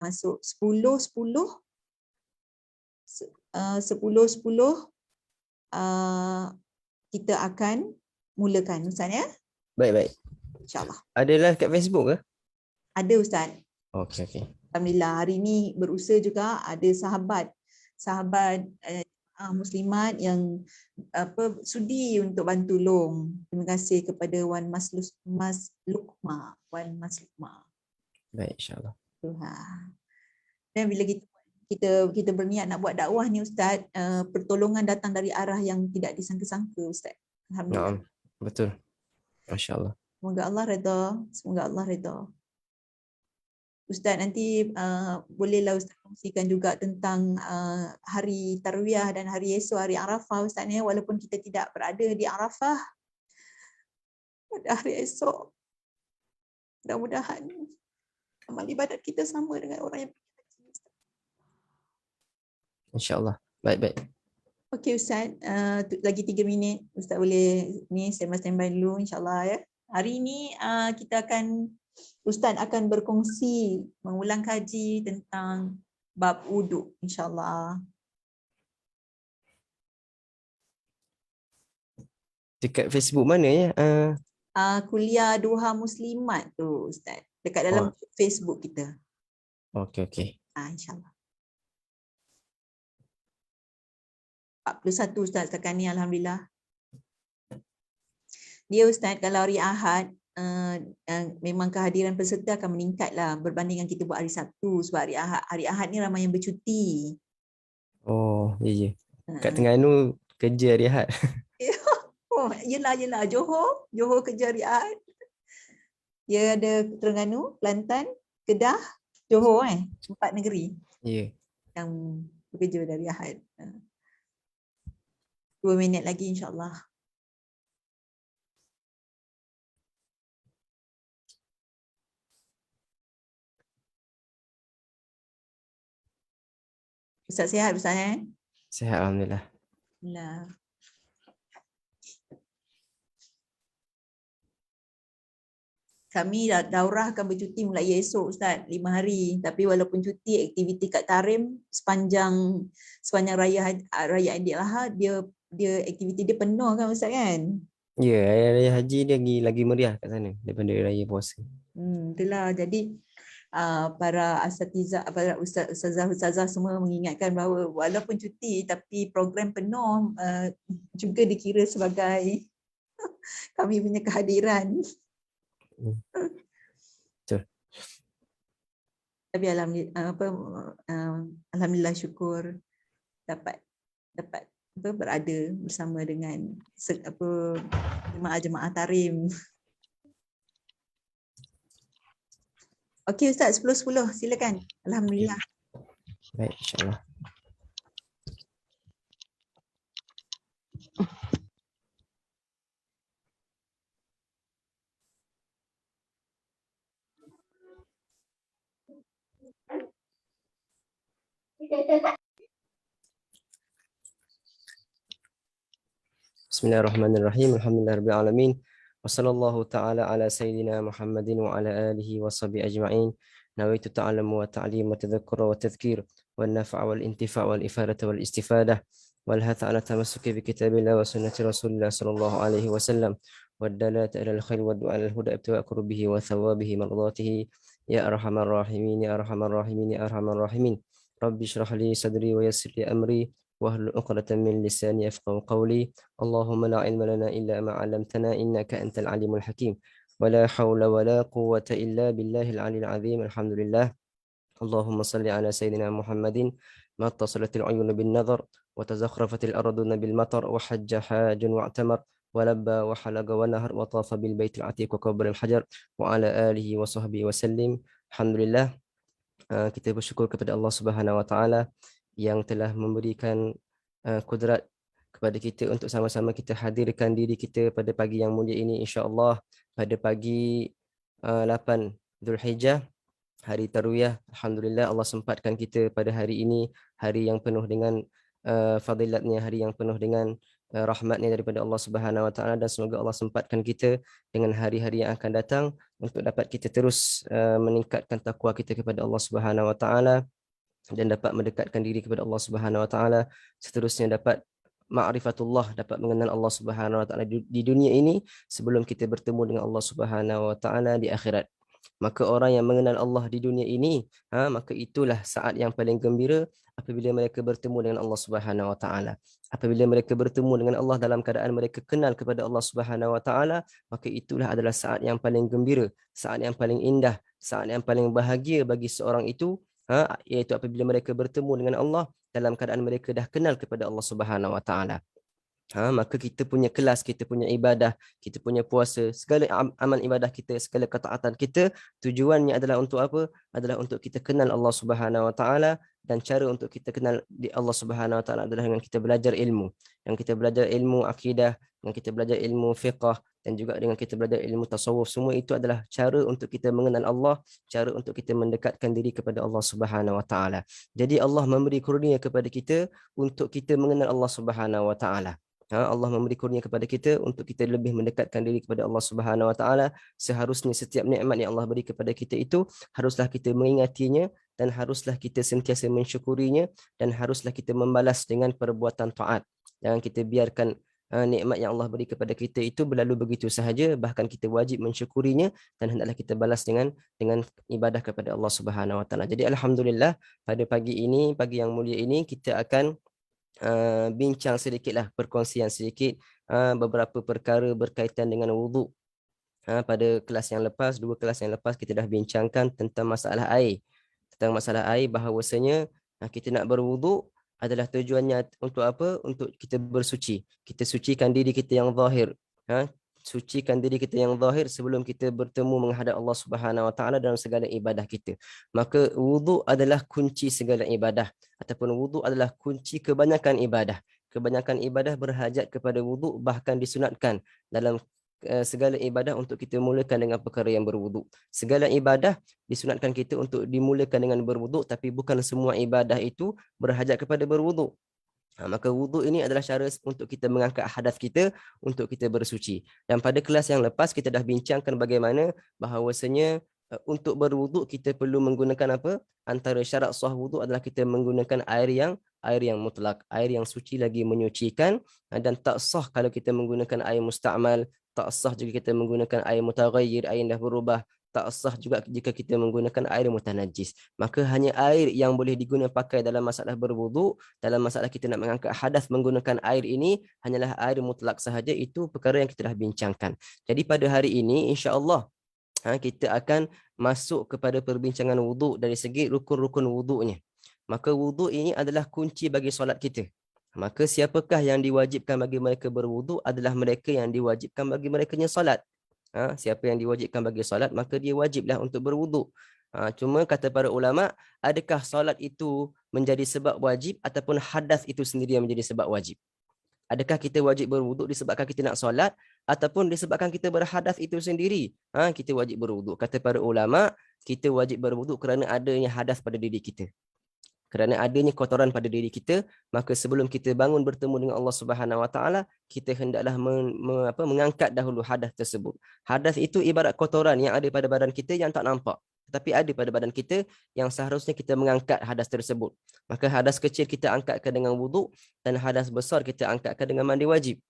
masuk 10-10 10-10 kita akan mulakan Ustaz ya. Baik. InsyaAllah. Ada live kat Facebook ke? Ada Ustaz. Okey. Alhamdulillah hari ni berusaha juga ada sahabat muslimat yang sudi untuk bantu long. Terima kasih kepada Wan Mas Lukma. Baik, insya-Allah. Dan bila kita berniat nak buat dakwah ni Ustaz, pertolongan datang dari arah yang tidak disangka-sangka Ustaz. Alhamdulillah. Betul. Masya-Allah. Semoga Allah redha. Ustaz nanti bolehlah Ustaz kongsikan juga tentang hari Tarwiyah dan hari esok hari Arafah Ustaz ni, walaupun kita tidak berada di Arafah pada hari esok. Mudah-mudahan amal ibadat kita sama dengan orang yang pergi haji. Insya-Allah. Baik. Okey Ustaz, lagi 3 minit Ustaz boleh ni standby dulu insya-Allah ya. Hari ini Ustaz akan berkongsi mengulang kaji tentang bab wuduk insya-Allah. Dekat Facebook mana ya? Kuliah Duha Muslimat tu Ustaz. Dekat dalam Facebook kita. Okey. InsyaAllah. 41 Ustaz setakat ni alhamdulillah. Dia Ustaz kalau hari Ahad memang kehadiran peserta akan meningkat lah berbanding dengan kita buat hari Sabtu, sebab hari Ahad ni ramai yang bercuti. Oh, ya. Kat Terengganu kerja hari Ahad. Oh, yelah Johor kerja hari Ahad. Dia ada Terengganu, Kelantan, Kedah, Johor 4 negeri. Ya. Yang bekerja dari Ahad. 2 minit lagi insya-Allah. Ustaz sihat Ustaz Sihat alhamdulillah. Kami daurah akan bercuti mulai esok Ustaz, 5 hari. Tapi walaupun cuti, aktiviti kat Tarim sepanjang raya Aidiladha dia aktiviti dia penuh kan Ustaz kan? Ya, raya haji dia lagi meriah kat sana daripada raya puasa. Itulah jadi para asatizah, para ustazah semua mengingatkan bahawa walaupun cuti tapi program penuh juga dikira sebagai kami punya kehadiran. Betul. Tapi alhamdulillah syukur dapat berada bersama dengan jemaah-jemaah Tarim. Okey Ustaz, 10-10 silakan. Alhamdulillah. Baik, insya-Allah. Bismillahirrahmanirrahim. Alhamdulillahirabbil alamin. Wassallallahu ta'ala ala sayyidina Muhammadin wa ala alihi wa sahbihi ajma'in. Nawaitu ta'allamu wa ta'lim wa tadhakkura wa tadhkir wa nafa'a wal intifa' wal ifadata wal istifadah wal hatha ala tamassuki bi kitabillah wa sunnati Rasulillah sallallahu alaihi wasallam wad dalata ila al khair wa du'a al huda ibtiwa qurbihi wa thawabihi mardatihi ya arhamar rahimin ya arhamar rahimin ya arhamar rahimin. Rabbi shrah li sadri wa yassir li amri واحلل عقدة من لساني يفقهوا قولي اللهم لا علم لنا إلا ما علمتنا إنك أنت العليم الحكيم ولا حول ولا قوة إلا بالله العلي العظيم. الحمد لله. اللهم صل على سيدنا محمد ما اتصلت العيون بالنظر وتزخرفت الأرض بالمطر وحج حاج واعتمر ولبى وحلق ونهر وطاف بالبيت العتيق وكبر الحجر وعلى آله وصحبه وسلم. الحمد لله. Kita bersyukur kepada Allah Subhanahu Wa Taala yang telah memberikan kudrat kepada kita untuk sama-sama kita hadirkan diri kita pada pagi yang mulia ini, insya-Allah pada pagi 8 Zulhijjah, hari Tarwiyah. Alhamdulillah Allah sempatkan kita pada hari ini, hari yang penuh dengan fadilatnya, hari yang penuh dengan rahmatnya daripada Allah Subhanahu Wa Taala, dan semoga Allah sempatkan kita dengan hari-hari yang akan datang untuk dapat kita terus meningkatkan takwa kita kepada Allah Subhanahu Wa Taala, dan dapat mendekatkan diri kepada Allah Subhanahu Wa Taala. Seterusnya dapat ma'rifatullah, dapat mengenal Allah Subhanahu Wa Taala di dunia ini sebelum kita bertemu dengan Allah Subhanahu Wa Taala di akhirat. Maka orang yang mengenal Allah di dunia ini, maka itulah saat yang paling gembira apabila mereka bertemu dengan Allah Subhanahu Wa Taala. Apabila mereka bertemu dengan Allah dalam keadaan mereka kenal kepada Allah Subhanahu Wa Taala, maka itulah adalah saat yang paling gembira, saat yang paling indah, saat yang paling bahagia bagi seorang itu, iaitu apabila mereka bertemu dengan Allah dalam keadaan mereka dah kenal kepada Allah Subhanahu Wa Taala. Maka kita punya kelas, kita punya ibadah, kita punya puasa, segala amal ibadah kita, segala ketaatan kita, tujuannya adalah untuk apa? Adalah untuk kita kenal Allah Subhanahu Wa Taala, dan cara untuk kita kenal di Allah Subhanahu Wa Taala adalah dengan kita belajar ilmu. Yang kita belajar ilmu akidah, yang kita belajar ilmu fiqh, dan juga dengan kita belajar ilmu tasawuf. Semua itu adalah cara untuk kita mengenal Allah, cara untuk kita mendekatkan diri kepada Allah Subhanahu Wa Taala. Jadi Allah memberi kurnia kepada kita untuk kita mengenal Allah Subhanahu Wa Taala. Allah memberi kurnia kepada kita untuk kita lebih mendekatkan diri kepada Allah Subhanahu Wa Taala. Seharusnya setiap nikmat yang Allah beri kepada kita itu haruslah kita mengingatinya, dan haruslah kita sentiasa mensyukurinya, dan haruslah kita membalas dengan perbuatan taat. Jangan kita biarkan nikmat yang Allah beri kepada kita itu berlalu begitu sahaja, bahkan kita wajib mensyukurinya, dan hendaklah kita balas dengan ibadah kepada Allah Subhanahu Wa Taala. Jadi alhamdulillah, pada pagi ini, pagi yang mulia ini, kita akan bincang sedikitlah, perkongsian sedikit beberapa perkara berkaitan dengan wuduk. Pada kelas yang lepas, 2 kelas yang lepas, kita dah bincangkan tentang masalah air. Tentang masalah air, bahawasanya kita nak berwuduk adalah tujuannya untuk apa? Untuk kita bersuci. Kita sucikan diri kita yang zahir. Sucikan diri kita yang zahir sebelum kita bertemu menghadap Allah Subhanahu Wa Taala dalam segala ibadah kita. Maka wuduk adalah kunci segala ibadah, ataupun wuduk adalah kunci kebanyakan ibadah. Kebanyakan ibadah berhajat kepada wuduk, bahkan disunatkan dalam segala ibadah untuk kita mulakan dengan perkara yang berwuduk. Segala ibadah disunatkan kita untuk dimulakan dengan berwuduk, tapi bukan semua ibadah itu berhajat kepada berwuduk. Maka wuduk ini adalah cara untuk kita mengangkat hadas kita, untuk kita bersuci. Dan pada kelas yang lepas kita dah bincangkan bagaimana bahawasanya untuk berwuduk kita perlu menggunakan apa? Antara syarat sah wuduk adalah kita menggunakan air yang mutlak, air yang suci lagi menyucikan, dan tak sah kalau kita menggunakan air musta'mal, tak sah juga kita menggunakan air mutaghayyir, air yang dah berubah, tak sah juga jika kita menggunakan air mutanajis. Maka hanya air yang boleh digunakan pakai dalam masalah berwuduk, dalam masalah kita nak mengangkat hadas menggunakan air ini, hanyalah air mutlak sahaja. Itu perkara yang kita dah bincangkan. Jadi pada hari ini insya-Allah kita akan masuk kepada perbincangan wuduk dari segi rukun-rukun wuduknya. Maka wuduk ini adalah kunci bagi solat kita. Maka siapakah yang diwajibkan bagi mereka berwuduk? Adalah mereka yang diwajibkan bagi merekanya solat. Siapa yang diwajibkan bagi solat, maka dia wajiblah untuk berwuduk. Cuma kata para ulama, adakah solat itu menjadi sebab wajib ataupun hadas itu sendiri yang menjadi sebab wajib? Adakah kita wajib berwuduk disebabkan kita nak solat, ataupun disebabkan kita berhadas itu sendiri kita wajib berwuduk? Kata para ulama, kita wajib berwuduk kerana adanya hadas pada diri kita. Kerana adanya kotoran pada diri kita, maka sebelum kita bangun bertemu dengan Allah Subhanahu Wa Taala, kita hendaklah mengangkat dahulu hadas tersebut. Hadas itu ibarat kotoran yang ada pada badan kita yang tak nampak, tetapi ada pada badan kita yang seharusnya kita mengangkat hadas tersebut. Maka hadas kecil kita angkatkan dengan wuduk, dan hadas besar kita angkatkan dengan mandi wajib.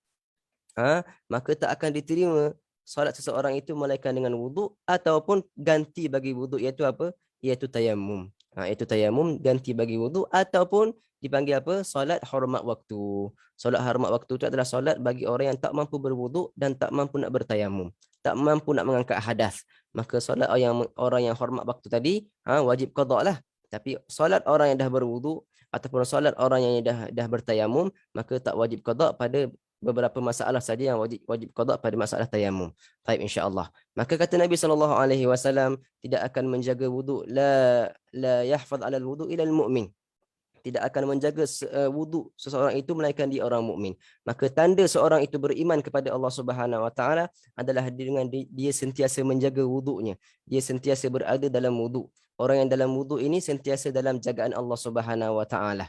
Maka tak akan diterima solat seseorang itu melainkan dengan wuduk, ataupun ganti bagi wuduk, iaitu apa? Iaitu tayamum. Itu tayamum ganti bagi wuduk, ataupun dipanggil apa? Solat hormat waktu. Solat hormat waktu itu adalah solat bagi orang yang tak mampu berwuduk dan tak mampu nak bertayamum, tak mampu nak mengangkat hadas. Maka solat orang yang hormat waktu tadi wajib qada lah. Tapi solat orang yang dah berwuduk ataupun solat orang yang dah bertayamum, maka tak wajib qada pada beberapa masalah saja yang wajib qada pada masalah tayamum. Baik, insya-Allah. Maka kata Nabi SAW, tidak akan menjaga wuduk, la yahfaz 'ala al-wudu' ila al-mu'min. Tidak akan menjaga wuduk seseorang itu melainkan dia orang mukmin. Maka tanda seorang itu beriman kepada Allah Subhanahu Wa Taala adalah dengan dia sentiasa menjaga wuduknya. Dia sentiasa berada dalam wuduk. Orang yang dalam wuduk ini sentiasa dalam jagaan Allah Subhanahu Wa Taala.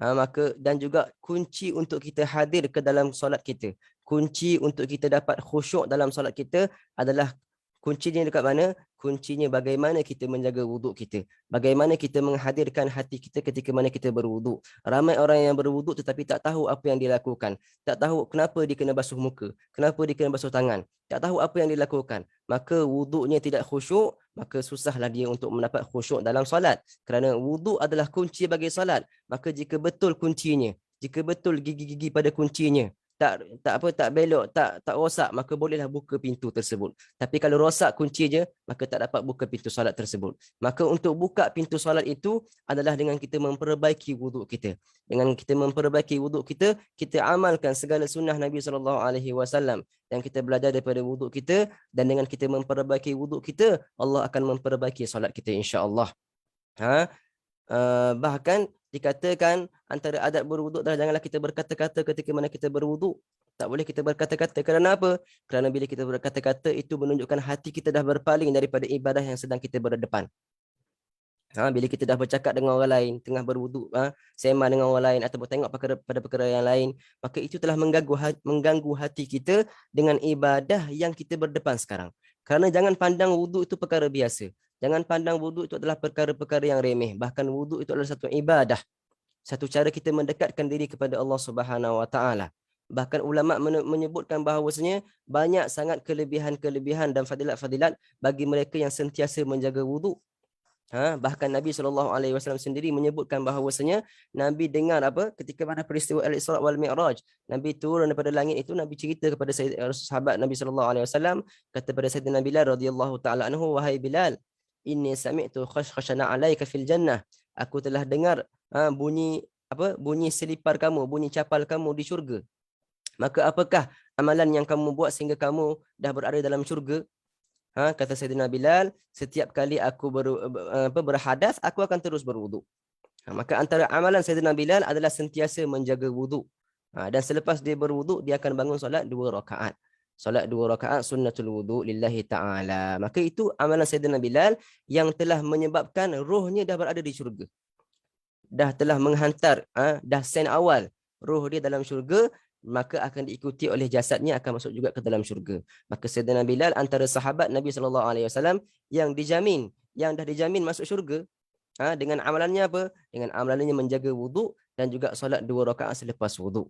Maka dan juga kunci untuk kita hadir ke dalam solat kita, kunci untuk kita dapat khusyuk dalam solat kita adalah kuncinya dekat mana? Kuncinya bagaimana kita menjaga wuduk kita. Bagaimana kita menghadirkan hati kita ketika mana kita berwuduk. Ramai orang yang berwuduk tetapi tak tahu apa yang dilakukan. Tak tahu kenapa dia kena basuh muka. Kenapa dia kena basuh tangan. Tak tahu apa yang dilakukan. Maka wuduknya tidak khusyuk. Maka susahlah dia untuk mendapat khusyuk dalam solat. Kerana wuduk adalah kunci bagi solat. Maka jika betul kuncinya, jika betul gigi-gigi pada kuncinya, tak belok, tak rosak, maka bolehlah buka pintu tersebut. Tapi kalau rosak kuncinya, maka tak dapat buka pintu solat tersebut. Maka untuk buka pintu solat itu adalah dengan kita memperbaiki wuduk kita. Dengan kita memperbaiki wuduk kita, kita amalkan segala sunnah Nabi SAW yang kita belajar daripada wuduk kita, dan dengan kita memperbaiki wuduk kita, Allah akan memperbaiki solat kita insya-Allah. Bahkan dikatakan antara adab berwuduk adalah janganlah kita berkata-kata ketika mana kita berwuduk. Tak boleh kita berkata-kata. Kerana apa? Kerana bila kita berkata-kata itu menunjukkan hati kita dah berpaling daripada ibadah yang sedang kita berdepan. Bila kita dah bercakap dengan orang lain, tengah berwuduk, sembang dengan orang lain ataupun tengok pada perkara yang lain, maka itu telah mengganggu hati kita dengan ibadah yang kita berdepan sekarang. Kerana jangan pandang wuduk itu perkara biasa. Jangan pandang wuduk itu adalah perkara-perkara yang remeh. Bahkan wuduk itu adalah satu ibadah. Satu cara kita mendekatkan diri kepada Allah Subhanahu Wa Taala. Bahkan ulama menyebutkan bahawasanya banyak sangat kelebihan-kelebihan dan fadilat-fadilat bagi mereka yang sentiasa menjaga wuduk. Bahkan Nabi SAW sendiri menyebutkan bahawasanya Nabi dengar ketika mana peristiwa Al-Isra wal Mi'raj. Nabi turun daripada langit itu, Nabi cerita kepada sahabat Nabi SAW, kata pada Sayyidina Bilal radhiyallahu taala anhu, wahai Bilal, inni sami'tu khashkhashana 'alaika fil jannah. Aku telah dengar bunyi selipar kamu, bunyi capal kamu di syurga. Maka apakah amalan yang kamu buat sehingga kamu dah berada dalam syurga? Kata Sayyidina Bilal, setiap kali aku berhadas, aku akan terus berwuduk. Maka antara amalan Sayyidina Bilal adalah sentiasa menjaga wuduk. Dan selepas dia berwuduk, dia akan bangun solat 2 rakaat. Solat 2 rakaat sunnatul wuduk lillahi ta'ala. Maka itu amalan Sayyidina Bilal yang telah menyebabkan rohnya dah berada di syurga. Dah telah menghantar, dah sen awal roh dia dalam syurga, maka akan diikuti oleh jasadnya akan masuk juga ke dalam syurga. Maka Sayyidina Bilal antara sahabat Nabi SAW yang dah dijamin masuk syurga, dengan amalannya apa? Dengan amalannya menjaga wuduk dan juga solat 2 rakaat selepas wuduk.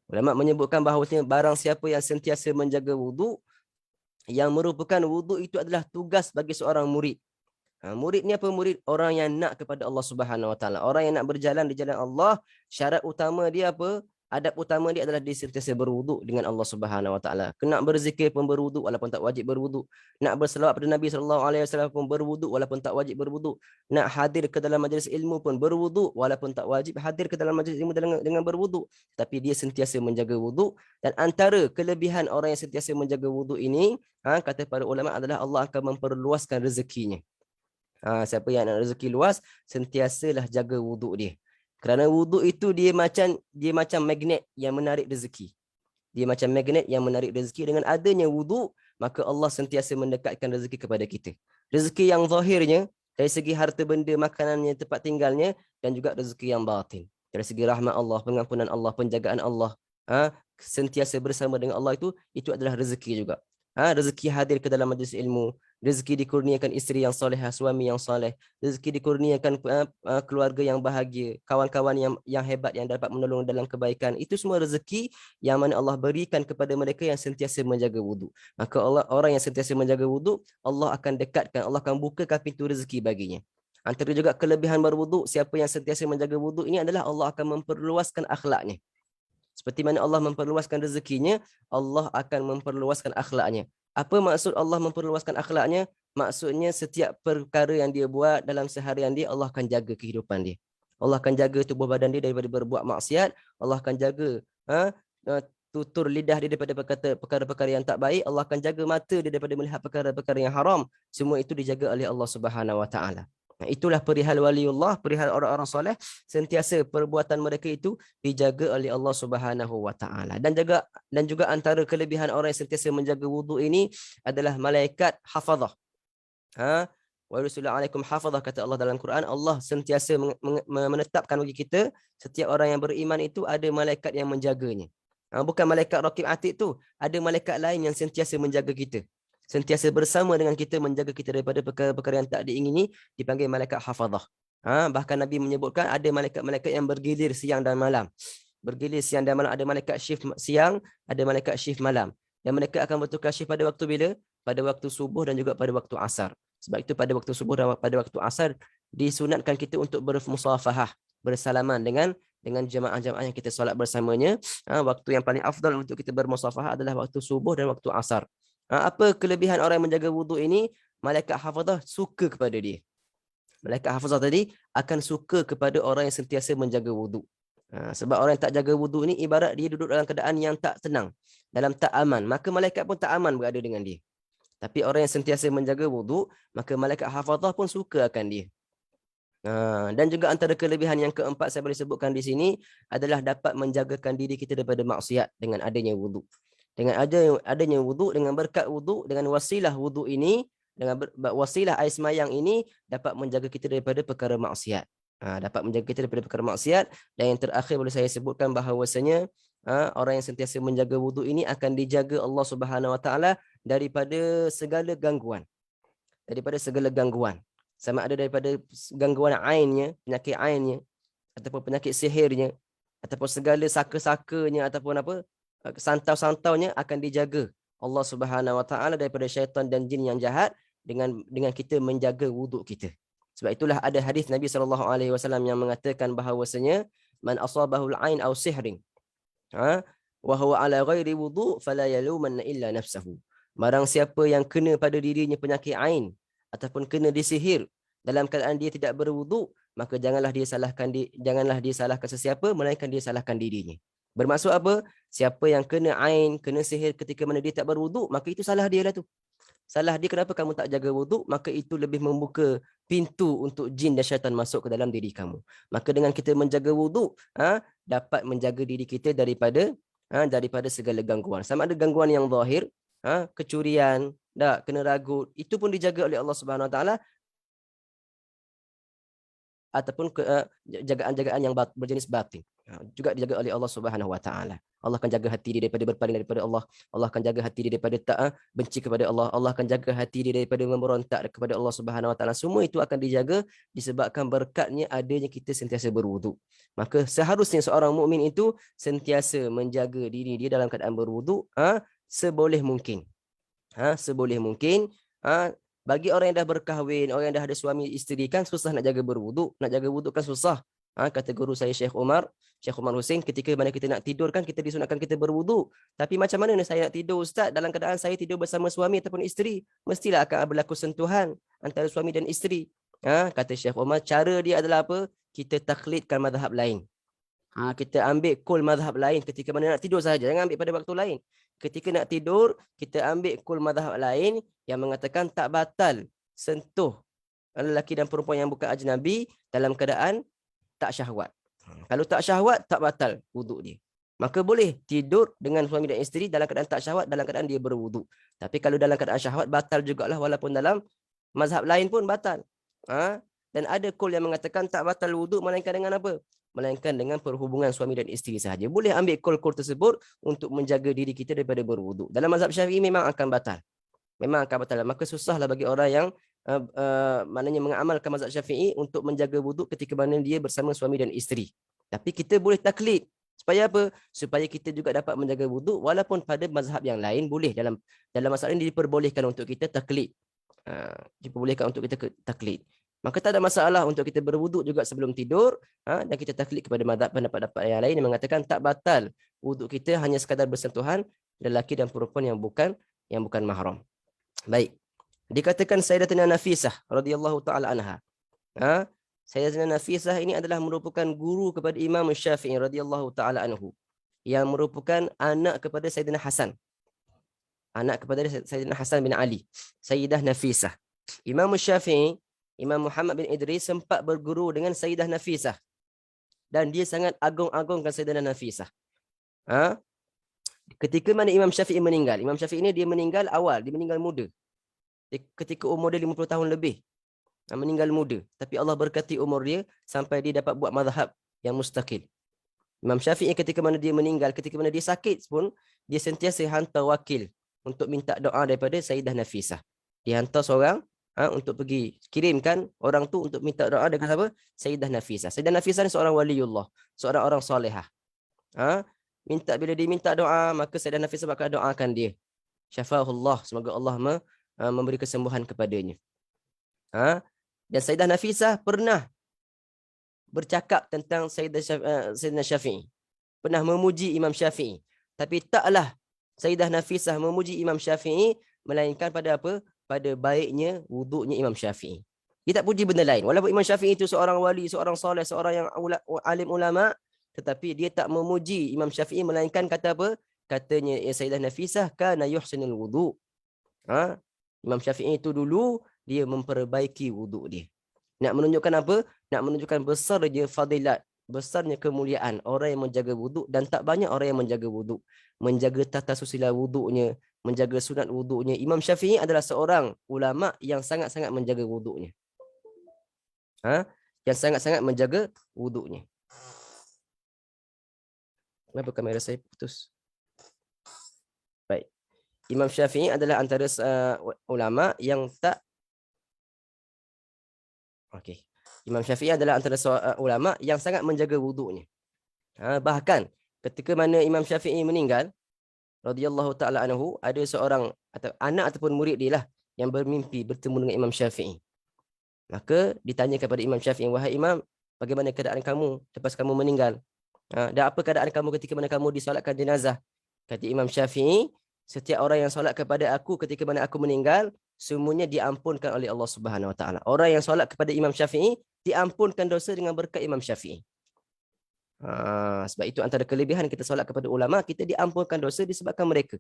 Ulama menyebutkan bahawasanya barang siapa yang sentiasa menjaga wuduk, yang merupakan wuduk itu adalah tugas bagi seorang murid. Murid ni apa? Murid orang yang nak kepada Allah Subhanahu Wa Taala, orang yang nak berjalan di jalan Allah. Syarat utama dia apa? Adab utama dia adalah dia sentiasa berwuduk dengan Allah Subhanahu Wa Taala. Kena berzikir pun berwuduk walaupun tak wajib berwuduk. Nak berselawat pada Nabi SAW pun berwuduk walaupun tak wajib berwuduk. Nak hadir ke dalam majlis ilmu pun berwuduk walaupun tak wajib hadir ke dalam majlis ilmu dengan berwuduk. Tapi dia sentiasa menjaga wuduk. Dan antara kelebihan orang yang sentiasa menjaga wuduk ini, kata para ulama, adalah Allah akan memperluaskan rezekinya. Siapa yang nak rezeki luas, sentiasalah jaga wuduk dia. Kerana wuduk itu dia macam magnet yang menarik rezeki. Dia macam magnet yang menarik rezeki. Dengan adanya wuduk, maka Allah sentiasa mendekatkan rezeki kepada kita. Rezeki yang zahirnya, dari segi harta benda, makanannya, tempat tinggalnya, dan juga rezeki yang batin. Dari segi rahmat Allah, pengampunan Allah, penjagaan Allah, sentiasa bersama dengan Allah itu adalah rezeki juga. Rezeki hadir ke dalam majlis ilmu, rezeki dikurniakan isteri yang soleh, suami yang soleh, rezeki dikurniakan keluarga yang bahagia, kawan-kawan yang hebat yang dapat menolong dalam kebaikan. Itu semua rezeki yang mana Allah berikan kepada mereka yang sentiasa menjaga wuduk. Maka orang yang sentiasa menjaga wuduk, Allah akan dekatkan, Allah akan bukakan pintu rezeki baginya. Antara juga kelebihan berwuduk, siapa yang sentiasa menjaga wuduk ini adalah Allah akan memperluaskan akhlaknya. Seperti mana Allah memperluaskan rezekinya, Allah akan memperluaskan akhlaknya. Apa maksud Allah memperluaskan akhlaknya? Maksudnya setiap perkara yang dia buat dalam seharian dia, Allah akan jaga kehidupan dia. Allah akan jaga tubuh badan dia daripada berbuat maksiat. Allah akan jaga tutur lidah dia daripada perkara-perkara yang tak baik. Allah akan jaga mata dia daripada melihat perkara-perkara yang haram. Semua itu dijaga oleh Allah Subhanahu Wa Taala. Itulah perihal waliullah, perihal orang-orang soleh, sentiasa perbuatan mereka itu dijaga oleh Allah Subhanahu Wa Taala. Dan juga antara kelebihan orang yang sentiasa menjaga wuduk ini adalah malaikat hafazah. wa yursilu alaikum hafazah, kata Allah dalam Quran. Allah sentiasa menetapkan bagi kita setiap orang yang beriman itu ada malaikat yang menjaganya. Bukan malaikat raqib atid tu, ada malaikat lain yang sentiasa menjaga kita. Sentiasa bersama dengan kita, menjaga kita daripada perkara-perkara yang tak diingini, dipanggil malaikat hafazah. Bahkan Nabi menyebutkan ada malaikat-malaikat yang bergilir siang dan malam. Bergilir siang dan malam, ada malaikat shift siang, ada malaikat shift malam. Dan mereka akan bertukar shift pada waktu bila? Pada waktu subuh dan juga pada waktu asar. Sebab itu pada waktu subuh dan pada waktu asar disunatkan kita untuk bermusafahah, bersalaman dengan jemaah-jemaah yang kita solat bersamanya. Waktu yang paling afdal untuk kita bermusafahah adalah waktu subuh dan waktu asar. Apa kelebihan orang yang menjaga wuduk ini? Malaikat hafazah suka kepada dia. Malaikat hafazah tadi akan suka kepada orang yang sentiasa menjaga wuduk. Sebab orang yang tak jaga wuduk ni ibarat dia duduk dalam keadaan yang tak tenang, dalam tak aman. Maka malaikat pun tak aman berada dengan dia. Tapi orang yang sentiasa menjaga wuduk, maka malaikat hafazah pun suka akan dia. Dan juga antara kelebihan yang keempat saya boleh sebutkan di sini adalah dapat menjagakan diri kita daripada maksiat dengan adanya wuduk. Dengan adanya wuduk, dengan berkat wuduk, dengan wasilah wuduk ini, dengan wasilah air semayang ini dapat menjaga kita daripada perkara maksiat. Dapat menjaga kita daripada perkara maksiat. Dan yang terakhir boleh saya sebutkan bahawasanya orang yang sentiasa menjaga wuduk ini akan dijaga Allah Subhanahu Wa Taala daripada segala gangguan. Daripada segala gangguan. Sama ada daripada gangguan ainnya, penyakit ainnya, ataupun penyakit sihirnya, ataupun segala saka-sakanya, ataupun apa, santau-santaunya akan dijaga Allah Subhanahu Wa Taala daripada syaitan dan jin yang jahat dengan kita menjaga wuduk kita. Sebab itulah ada hadis Nabi SAW yang mengatakan bahawasanya man asabahul ain aw sihrin wa huwa ala ghairi wudu fala yalumanna illa nafsahu. Barang siapa yang kena pada dirinya penyakit ain ataupun kena disihir dalam keadaan dia tidak berwuduk, maka janganlah dia salahkan sesiapa, melainkan dia salahkan dirinya. Bermaksud apa? Siapa yang kena ain, kena sihir ketika mana dia tak berwuduk, maka itu salah dia lah tu. Salah dia, kenapa kamu tak jaga wuduk? Maka itu lebih membuka pintu untuk jin dan syaitan masuk ke dalam diri kamu. Maka dengan kita menjaga wuduk, dapat menjaga diri kita daripada segala gangguan. Sama ada gangguan yang zahir, kecurian, kena ragut, itu pun dijaga oleh Allah Subhanahu Wa Taala, ataupun jagaan-jagaan yang berjenis batin juga dijaga oleh Allah Subhanahu Wa Taala. Allah akan jaga hati dia daripada berpaling daripada Allah. Allah akan jaga hati dia daripada tak benci kepada Allah. Allah akan jaga hati dia daripada memberontak kepada Allah Subhanahu Wa Taala. Semua itu akan dijaga disebabkan berkatnya adanya kita sentiasa berwuduk. Maka seharusnya seorang mukmin itu sentiasa menjaga diri dia dalam keadaan berwuduk seboleh mungkin. Seboleh mungkin. Bagi orang yang dah berkahwin, orang yang dah ada suami isteri kan susah nak jaga berwuduk. Nak jaga wuduk kan susah. Kata guru saya Syekh Umar Hussein, ketika mana kita nak tidur kan kita disunatkan kita berwuduk. Tapi macam mana saya nak tidur Ustaz dalam keadaan saya tidur bersama suami ataupun isteri? Mestilah akan berlaku sentuhan antara suami dan isteri. Kata Syekh Umar, cara dia adalah apa? Kita taklidkan mazhab lain. Kita ambil kul mazhab lain ketika mana nak tidur sahaja. Jangan ambil pada waktu lain. Ketika nak tidur, kita ambil kul mazhab lain yang mengatakan tak batal sentuh lelaki dan perempuan yang bukan ajnabi dalam keadaan tak syahwat. Kalau tak syahwat, tak batal wuduk dia. Maka boleh tidur dengan suami dan isteri dalam keadaan tak syahwat, dalam keadaan dia berwuduk. Tapi kalau dalam keadaan syahwat, batal jugalah, walaupun dalam mazhab lain pun batal. Dan ada kul yang mengatakan tak batal wuduk melainkan dengan apa? Melainkan dengan perhubungan suami dan isteri sahaja. Boleh ambil kul-kul tersebut untuk menjaga diri kita daripada berwuduk. Dalam mazhab Syafi'i memang akan batal. Memang akan batal. Maka susahlah bagi orang yang maknanya mengamalkan mazhab Syafi'i untuk menjaga wuduk ketika mana dia bersama suami dan isteri. Tapi kita boleh taklid. Supaya apa? Supaya kita juga dapat menjaga wuduk walaupun pada mazhab yang lain boleh. Dalam masalah ini diperbolehkan untuk kita taklid. Diperbolehkan untuk kita taklid. Maka tak ada masalah untuk kita berwuduk juga sebelum tidur, dan kita taklid kepada mazhab pendapat-pendapat yang lain yang mengatakan tak batal wuduk kita hanya sekadar bersentuhan lelaki dan perempuan yang bukan mahram. Baik. Dikatakan Sayyidatina Nafisah radhiyallahu taala anha. Sayyidatina Nafisah ini adalah merupakan guru kepada Imam Syafi'i radhiyallahu taala anhu, yang merupakan anak kepada Sayyidina Hasan. Anak kepada Sayyidina Hasan bin Ali. Sayyidah Nafisah. Imam Syafi'i, Imam Muhammad bin Idris sempat berguru dengan Sayyidah Nafisah. Dan dia sangat agung-agungkan Sayyidah Nafisah. Ketika mana Imam Syafi'i meninggal. Imam Syafi'i ini dia meninggal awal, dia meninggal muda. Ketika umur dia 50 tahun lebih. meninggal muda, tapi Allah berkati umur dia sampai dia dapat buat mazhab yang mustaqil. Imam Syafi'i ketika mana dia meninggal, ketika mana dia sakit pun, dia sentiasa hantar wakil untuk minta doa daripada Sayyidah Nafisah. Dia hantar seorang untuk pergi kirimkan orang tu untuk minta doa dengan siapa? Sayyidah Nafisah. Sayyidah Nafisah ni seorang waliullah, seorang orang solehah. Bila dia minta doa, maka Sayyidah Nafisah bakal doakan dia. Syafahullah, semoga Allah memberi kesembuhan kepadanya. Dan Sayyidah Nafisah pernah bercakap tentang Sayyidina Syafi'i. Pernah memuji Imam Syafi'i. Tapi taklah Sayyidah Nafisah memuji Imam Syafi'i, melainkan pada apa? Pada baiknya wuduknya Imam Syafi'i. Dia tak puji benda lain. Walaupun Imam Syafi'i itu seorang wali, seorang soleh, seorang yang alim ulama, tetapi dia tak memuji Imam Syafi'i, melainkan kata apa? Katanya Sayyidah Nafisah, kana yuhsinul wudu'. Imam Syafi'i itu dulu dia memperbaiki wuduk dia. Nak menunjukkan apa? Nak menunjukkan besarnya fadilat, besarnya kemuliaan orang yang menjaga wuduk, dan tak banyak orang yang menjaga wuduk. Menjaga tata susila wuduknya, menjaga sunat wuduknya. Imam Syafi'i adalah seorang ulama yang sangat-sangat menjaga wuduknya. Yang sangat-sangat menjaga wuduknya. Kenapa kamera saya putus? Baik. Imam Syafi'i adalah antara ulama yang tak Imam Syafi'i adalah antara ulama yang sangat menjaga wuduknya. Bahkan ketika mana Imam Syafi'i meninggal, radhiyallahu taala anhu, ada seorang atau anak ataupun murid dia lah yang bermimpi bertemu dengan Imam Syafi'i. Maka ditanya kepada Imam Syafi'i, wahai Imam, bagaimana keadaan kamu lepas kamu meninggal? Dan apa keadaan kamu ketika mana kamu disolatkan jenazah? Kata Imam Syafi'i, setiap orang yang solat kepada aku ketika mana aku meninggal, semuanya diampunkan oleh Allah Subhanahu Wa Taala. Orang yang solat kepada Imam Syafi'i diampunkan dosa dengan berkat Imam Syafi'i. Sebab itu antara kelebihan kita solat kepada ulama, kita diampunkan dosa disebabkan mereka.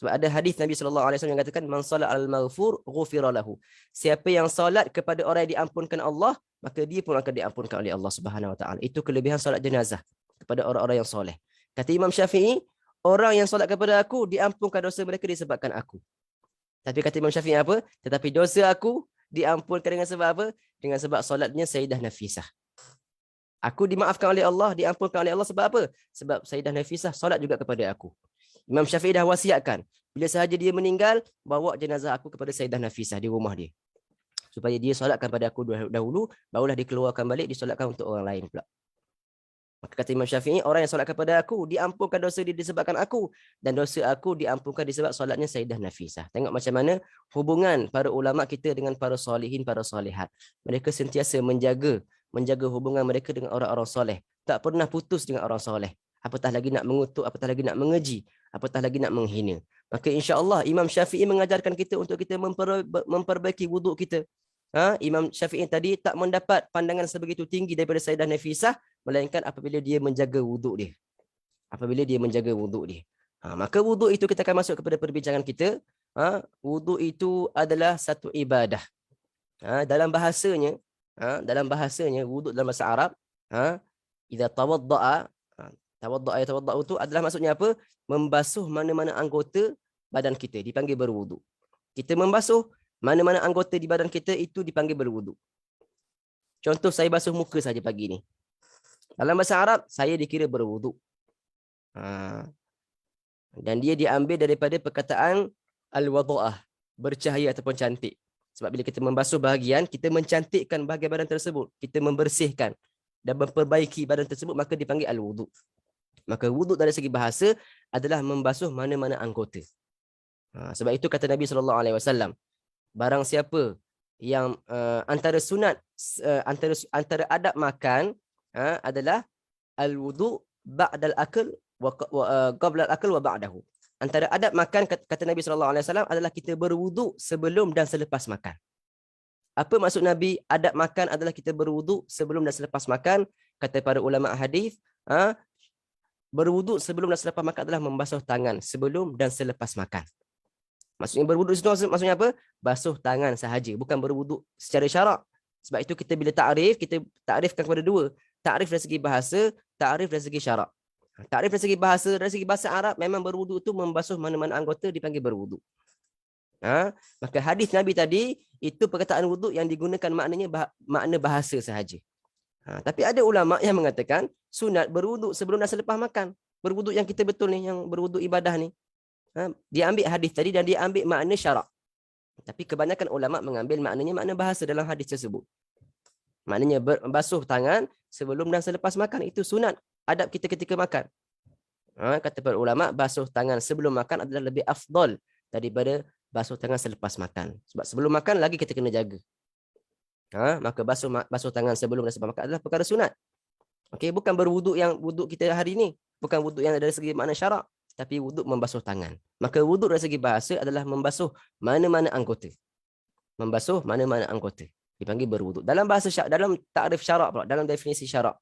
Sebab ada hadis Nabi SAW yang katakan, man solat al-maghfur ghufira lahu. Siapa yang solat kepada orang yang diampunkan Allah, maka dia pun akan diampunkan oleh Allah Subhanahu Wa Taala. Itu kelebihan solat jenazah kepada orang-orang yang soleh. Kata Imam Syafi'i, orang yang solat kepada aku diampunkan dosa mereka disebabkan aku. Tapi kata Imam Syafi'i apa? Tetapi dosa aku diampunkan dengan sebab apa? Dengan sebab solatnya Sayyidah Nafisah. Aku dimaafkan oleh Allah, diampunkan oleh Allah sebab apa? Sebab Sayyidah Nafisah solat juga kepada aku. Imam Syafi'i dah wasiatkan, bila sahaja dia meninggal, bawa jenazah aku kepada Sayyidah Nafisah di rumah dia. Supaya dia solatkan pada aku dahulu, barulah dikeluarkan balik, disolatkan untuk orang lain pula. Maka kata Imam Syafi'i, orang yang solat kepada aku, diampunkan dosa dia disebabkan aku, dan dosa aku diampunkan disebab solatnya Sayyidah Nafisah. Tengok macam mana hubungan para ulama kita dengan para solihin, para solihat. Mereka sentiasa menjaga hubungan mereka dengan orang-orang soleh. Tak pernah putus dengan orang soleh. Apatah lagi nak mengutuk, apatah lagi nak mengeji, apatah lagi nak menghina. Maka insya-Allah Imam Syafi'i mengajarkan kita untuk kita memperbaiki wuduk kita. Imam Syafi'i tadi tak mendapat pandangan sebegitu tinggi daripada Sayyidah Nafisah, melainkan apabila dia menjaga wuduk dia. Apabila dia menjaga wuduk dia. Maka wuduk itu kita akan masuk kepada perbincangan kita. Wuduk itu adalah satu ibadah. Dalam bahasanya wuduk dalam bahasa Arab, idza tawadda'a, tawadda'u itu adalah maksudnya apa? Membasuh mana-mana anggota badan kita dipanggil berwuduk. Kita membasuh mana-mana anggota di badan kita itu dipanggil berwuduk. Contoh, saya basuh muka saja pagi ni. Dalam bahasa Arab, saya dikira berwuduk. Dan dia diambil daripada perkataan al-wada'ah, bercahaya ataupun cantik. Sebab bila kita membasuh bahagian, kita mencantikkan bahagian badan tersebut. Kita membersihkan dan memperbaiki badan tersebut, maka dipanggil al-wuduk. Maka wuduk dari segi bahasa adalah membasuh mana-mana anggota. Sebab itu kata Nabi SAW, barang siapa yang antara sunat, antara adab makan adalah al-wudu ba'dal akal wa qabla al-akal wa ba'dahu. Antara adab makan, kata Nabi SAW, adalah kita berwuduk sebelum dan selepas makan. Apa maksud Nabi? Adab makan adalah kita berwuduk sebelum dan selepas makan. Kata para ulama hadis, berwuduk sebelum dan selepas makan adalah membasuh tangan sebelum dan selepas makan. Maksudnya berwuduk itu maksudnya apa? Basuh tangan sahaja, bukan berwuduk secara syarak. Sebab itu kita bila kita takrifkan kepada dua. Takrif dari segi bahasa, takrif dari segi syarak. Takrif dari segi bahasa Arab, memang berwuduk itu membasuh mana-mana anggota dipanggil berwuduk. Maka hadis Nabi tadi Itu perkataan wuduk yang digunakan maknanya makna bahasa sahaja. Tapi ada ulama yang mengatakan sunat berwuduk sebelum dan selepas makan. Berwuduk yang kita betul ni, yang berwuduk ibadah ni. Dia ambil hadis tadi dan dia ambil makna syarak. Tapi kebanyakan ulama mengambil maknanya makna bahasa dalam hadis tersebut. Maknanya basuh tangan sebelum dan selepas makan. Itu sunat adab kita ketika makan. Kata para ulama, basuh tangan sebelum makan adalah lebih afdal daripada basuh tangan selepas makan. Sebab sebelum makan lagi kita kena jaga. Maka basuh tangan sebelum dan selepas makan adalah perkara sunat. Okey, bukan berwuduk yang wuduk kita hari ni. Bukan wuduk yang dari segi makna syarak. Tapi wuduk membasuh tangan. Maka wuduk dari segi bahasa adalah membasuh mana-mana anggota. Membasuh mana-mana anggota. Dipanggil berwuduk. Dalam bahasa syarak, dalam takrif syarak pula, dalam definisi syarak.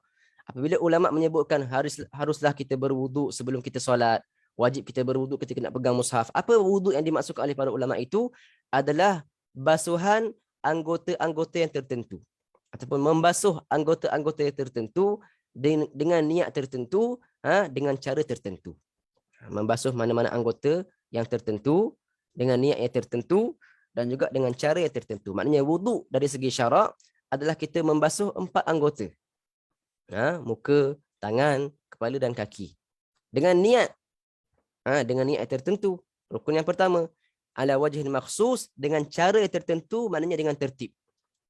Apabila ulama menyebutkan haruslah kita berwuduk sebelum kita solat, wajib kita berwuduk ketika nak pegang mushaf. Apa wuduk yang dimaksudkan oleh para ulama itu adalah basuhan anggota-anggota yang tertentu. Ataupun membasuh anggota-anggota yang tertentu dengan niat tertentu, dengan cara tertentu. Membasuh mana-mana anggota yang tertentu dengan niat yang tertentu dan juga dengan cara yang tertentu. Maknanya wuduk dari segi syarak adalah kita membasuh 4 anggota. Muka, tangan, kepala dan kaki. Dengan niat. Dengan niat tertentu. Rukun yang pertama, ala wajhin makhsus, dengan cara yang tertentu, maknanya dengan tertib.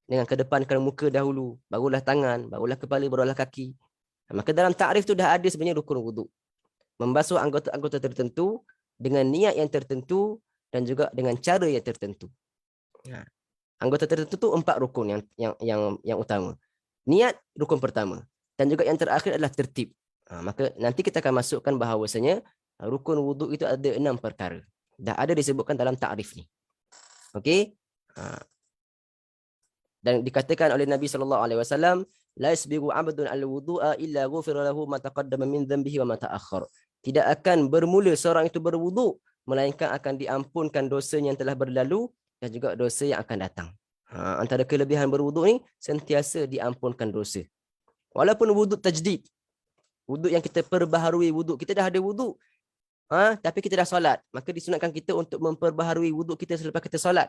Dengan kedepankan muka dahulu, barulah tangan, barulah kepala, barulah kaki. Maka dalam takrif tu dah ada sebenarnya rukun wuduk. Membasuh anggota-anggota tertentu dengan niat yang tertentu dan juga dengan cara yang tertentu. Anggota tertentu tu 4 rukun yang utama. Niat rukun pertama. Dan juga yang terakhir adalah tertib. Maka nanti kita akan masukkan bahawasanya rukun wuduk itu ada 6 perkara. Dah ada disebutkan dalam takrif ni. Okey? Dan dikatakan oleh Nabi SAW, la yasbiqu 'abdun al-wudu'a illa ghufira lahu ma taqaddama min dhanbihi wa ma ta'akhkhar. Tidak akan bermula seorang itu berwuduk melainkan akan diampunkan dosanya yang telah berlalu dan juga dosa yang akan datang. Antara kelebihan berwuduk ni sentiasa diampunkan dosa. Walaupun wuduk tajdid, wuduk yang kita perbaharui wuduk, kita dah ada wuduk, tapi kita dah solat, maka disunatkan kita untuk memperbaharui wuduk kita selepas kita solat.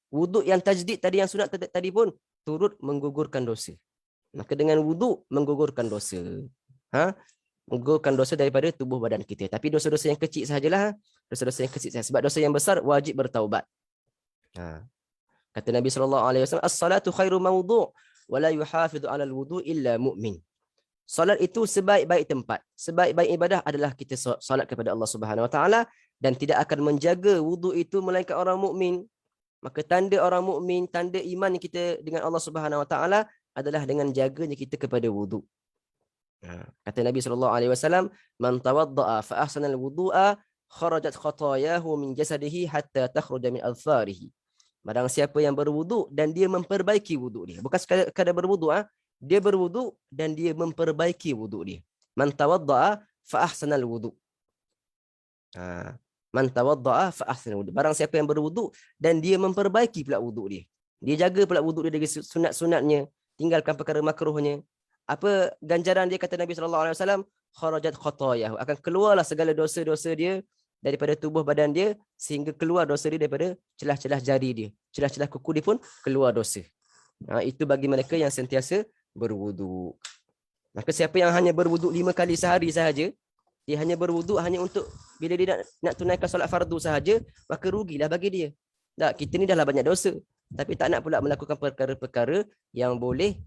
Wuduk yang tajdid tadi, yang sunat tadi pun turut menggugurkan dosa. Maka dengan wuduk menggugurkan dosa. Menggugurkan dosa daripada tubuh badan kita. Tapi dosa-dosa yang kecil sahajalah. Dosa-dosa yang kecil sahaja. Sebab dosa yang besar wajib bertaubat. Kata Nabi SAW, as-salatu khairu mawdu' wa la yuhafidhu 'ala al-wudu' illa mu'min. Solat itu sebaik-baik tempat. Sebaik-baik ibadah adalah kita solat kepada Allah Subhanahu Wa Taala dan tidak akan menjaga wuduk itu melainkan orang mukmin. Maka tanda orang mukmin, tanda iman kita dengan Allah Subhanahu Wa Taala adalah dengan jaganya kita kepada wuduk. Kata Nabi SAW, man tawadda'a fa ahsana al-wudu'a kharajat khatayahu min jasadihi hatta takhruja min adfarihi. Barang siapa yang berwuduk dan dia memperbaiki wuduk dia. Bukan sekadar berwuduk, dia berwuduk dan dia memperbaiki wuduk dia. Man tawadda'a fa ahsana al-wudu'. Man tawadda'a fa ahsana al-wudu'. Barang siapa yang berwuduk dan dia memperbaiki pula wuduk dia. Dia jaga pula wuduk dia dari sunat-sunatnya, tinggalkan perkara makruhnya. Apa ganjaran dia, kata Nabi SAW? Kharajat khatayahu. Akan keluarlah segala dosa-dosa dia daripada tubuh badan dia, sehingga keluar dosa dia daripada celah-celah jari dia. Celah-celah kuku dia pun keluar dosa. Itu bagi mereka yang sentiasa berwuduk. Maka siapa yang hanya berwuduk 5 kali sehari sahaja, dia hanya berwuduk hanya untuk bila dia nak tunaikan solat fardu sahaja, maka rugilah bagi dia. Tak, kita ni dah banyak dosa, tapi tak nak pula melakukan perkara-perkara yang boleh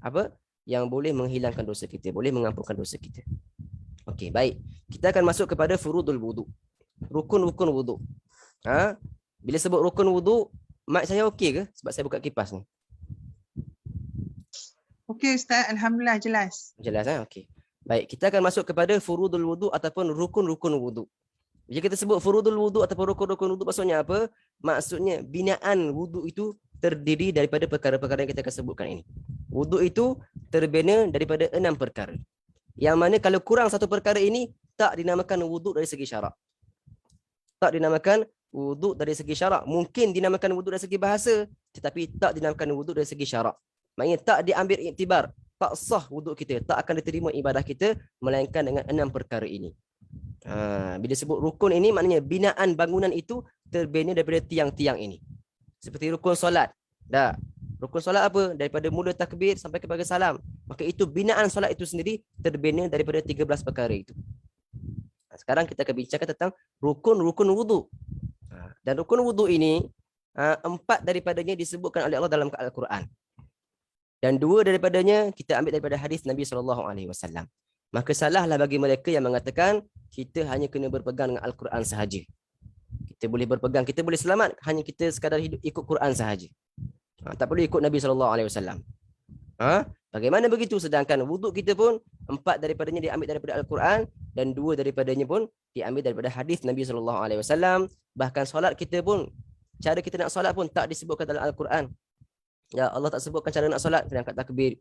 yang boleh menghilangkan dosa kita, boleh mengampunkan dosa kita. Okey, baik. Kita akan masuk kepada furudul wuduk. Rukun-rukun wuduk. Bila sebut rukun wuduk, mic saya okey ke? Sebab saya buka kipas ni. Okey Ustaz, alhamdulillah jelas. Jelas okey. Baik, kita akan masuk kepada furudul wuduk ataupun rukun-rukun wuduk. Bila kita sebut furudul wuduk ataupun rukun-rukun wuduk, maksudnya apa? Maksudnya binaan wuduk itu terdiri daripada perkara-perkara yang kita akan sebutkan ini. Wuduk itu terbina daripada 6 perkara. Yang mana kalau kurang satu perkara ini, tak dinamakan wuduk dari segi syarak. Tak dinamakan wuduk dari segi syarak. Mungkin dinamakan wuduk dari segi bahasa, tetapi tak dinamakan wuduk dari segi syarak. Maknanya tak diambil iktibar, tak sah wuduk kita, tak akan diterima ibadah kita melainkan dengan 6 perkara ini. Bila sebut rukun ini, maknanya binaan bangunan itu terbina daripada tiang-tiang ini. Seperti rukun solat. Dah. Rukun solat apa? Daripada mula takbir sampai kepada salam. Maka itu binaan solat itu sendiri terbina daripada 13 perkara itu. Sekarang kita akan bincangkan tentang rukun-rukun wudu. Dan rukun wudu ini 4 daripadanya disebutkan oleh Allah dalam Al-Quran. Dan 2 daripadanya kita ambil daripada hadis Nabi SAW. Maka salahlah bagi mereka yang mengatakan kita hanya kena berpegang dengan Al-Quran sahaja. Kita boleh berpegang, kita boleh selamat hanya kita sekadar hidup ikut Quran sahaja. Tak perlu ikut Nabi SAW. Bagaimana begitu? Sedangkan wuduk kita pun 4 daripadanya diambil daripada Al-Quran dan 2 daripadanya pun diambil daripada hadis Nabi SAW. Bahkan solat kita pun, cara kita nak solat pun tak disebutkan dalam Al-Quran. Ya, Allah tak sebutkan cara nak solat, kena angkat takbir,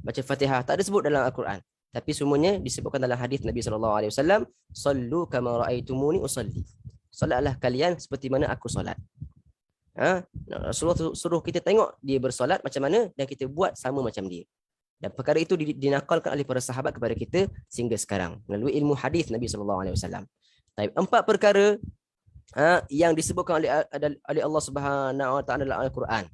baca Fatihah, tak disebut dalam Al-Quran. Tapi semuanya disebutkan dalam hadis Nabi SAW. Sallu kama ra'aitumuni usalli. Solatlah kalian seperti mana aku solat. Rasulullah suruh kita tengok dia bersolat macam mana dan kita buat sama macam dia. Dan perkara itu dinakalkan oleh para sahabat kepada kita sehingga sekarang melalui ilmu hadis Nabi SAW. Baik, 4 perkara yang disebutkan oleh Allah Subhanahu Wa Taala dalam Al-Quran.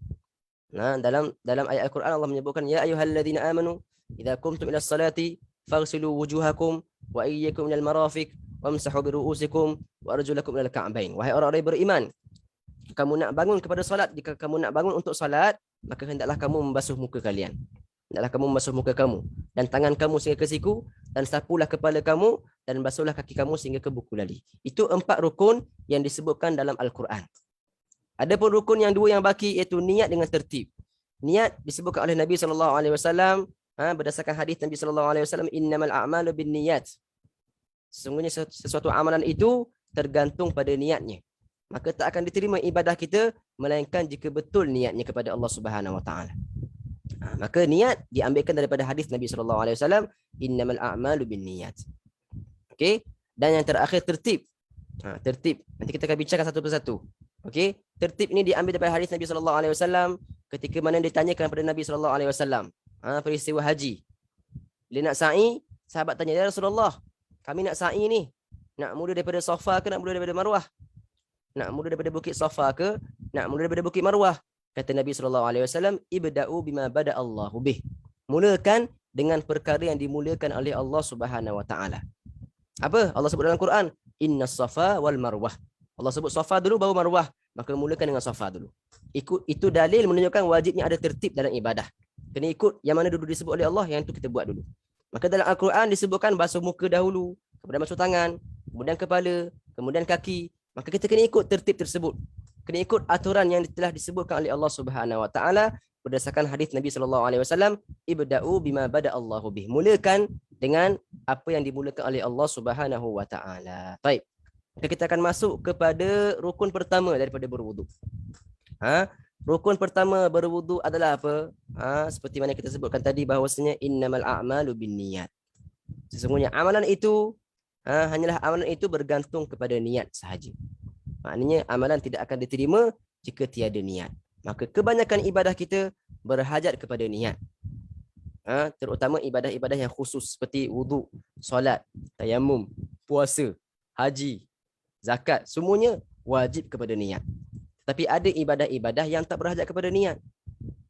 Dalam ayat Al-Quran Allah menyebutkan ya ayyuhalladzina amanu idza qumtum ila salati faghsilu wujuhakum wa iyyakum minal marafiq wamsahu bi ru'usikum wa arjulakum ilal ka'bain. Wahai orang-orang yang beriman, kamu nak bangun kepada salat, jika kamu nak bangun untuk salat, maka hendaklah kamu membasuh muka kalian. Hendaklah kamu membasuh muka kamu dan tangan kamu sehingga ke siku, dan sapulah kepala kamu dan basuhlah kaki kamu sehingga ke buku lali. Itu 4 rukun yang disebutkan dalam Al-Quran. Adapun rukun yang 2 yang baki iaitu niat dengan tertib. Niat disebutkan oleh Nabi SAW berdasarkan hadis Nabi SAW, innamal a'malu binniyat. Sesungguhnya sesuatu amalan itu tergantung pada niatnya. Maka tak akan diterima ibadah kita melainkan jika betul niatnya kepada Allah Subhanahu Wa Taala. Maka niat diambilkan daripada hadis Nabi SAW, innamal a'malu binniyat. Okey, dan yang terakhir tertib. Tertib. Nanti kita akan bincangkan satu persatu. Okey, tertib ini diambil daripada hadis Nabi SAW ketika mana ditanyakan kepada Nabi SAW peristiwa haji. Bila nak sa'i, sahabat tanya, ya Rasulullah, kami nak sa'i ni, nak mula daripada Safa ke nak mula daripada Marwah? Nak mula daripada Bukit Safa ke nak mula daripada Bukit Marwah? Kata Nabi SAW, ibda'u bima bada Allahu bih. Mulakan dengan perkara yang dimulakan oleh Allah Subhanahu Wa Taala. Apa? Allah sebut dalam Quran, innas safa wal marwah. Allah sebut Safa dulu baru Marwah. Maka mulakan dengan Safa dulu. Itu dalil menunjukkan wajibnya ada tertib dalam ibadah. Kena ikut yang mana dulu disebut oleh Allah, yang itu kita buat dulu. Maka dalam Al-Quran disebutkan basuh muka dahulu, kemudian basuh tangan, kemudian kepala, kemudian kaki. Maka kita kena ikut tertib tersebut. Kena ikut aturan yang telah disebutkan oleh Allah Subhanahu Wa Taala berdasarkan hadis Nabi SAW, ibda'u bima bada Allahu bih. Mulakan dengan apa yang dimulakan oleh Allah Subhanahu Wa Taala. Baik. Maka kita akan masuk kepada rukun pertama daripada berwudu. Rukun pertama berwudu adalah apa? Seperti mana kita sebutkan tadi bahawasanya innamal a'malu binniyat. Sesungguhnya amalan itu hanyalah amalan itu bergantung kepada niat sahaja. Maknanya amalan tidak akan diterima jika tiada niat. Maka kebanyakan ibadah kita berhajat kepada niat. Terutama ibadah-ibadah yang khusus seperti wudu, solat, tayamum, puasa, haji, zakat, semuanya wajib kepada niat. Tapi ada ibadah-ibadah yang tak berhajat kepada niat.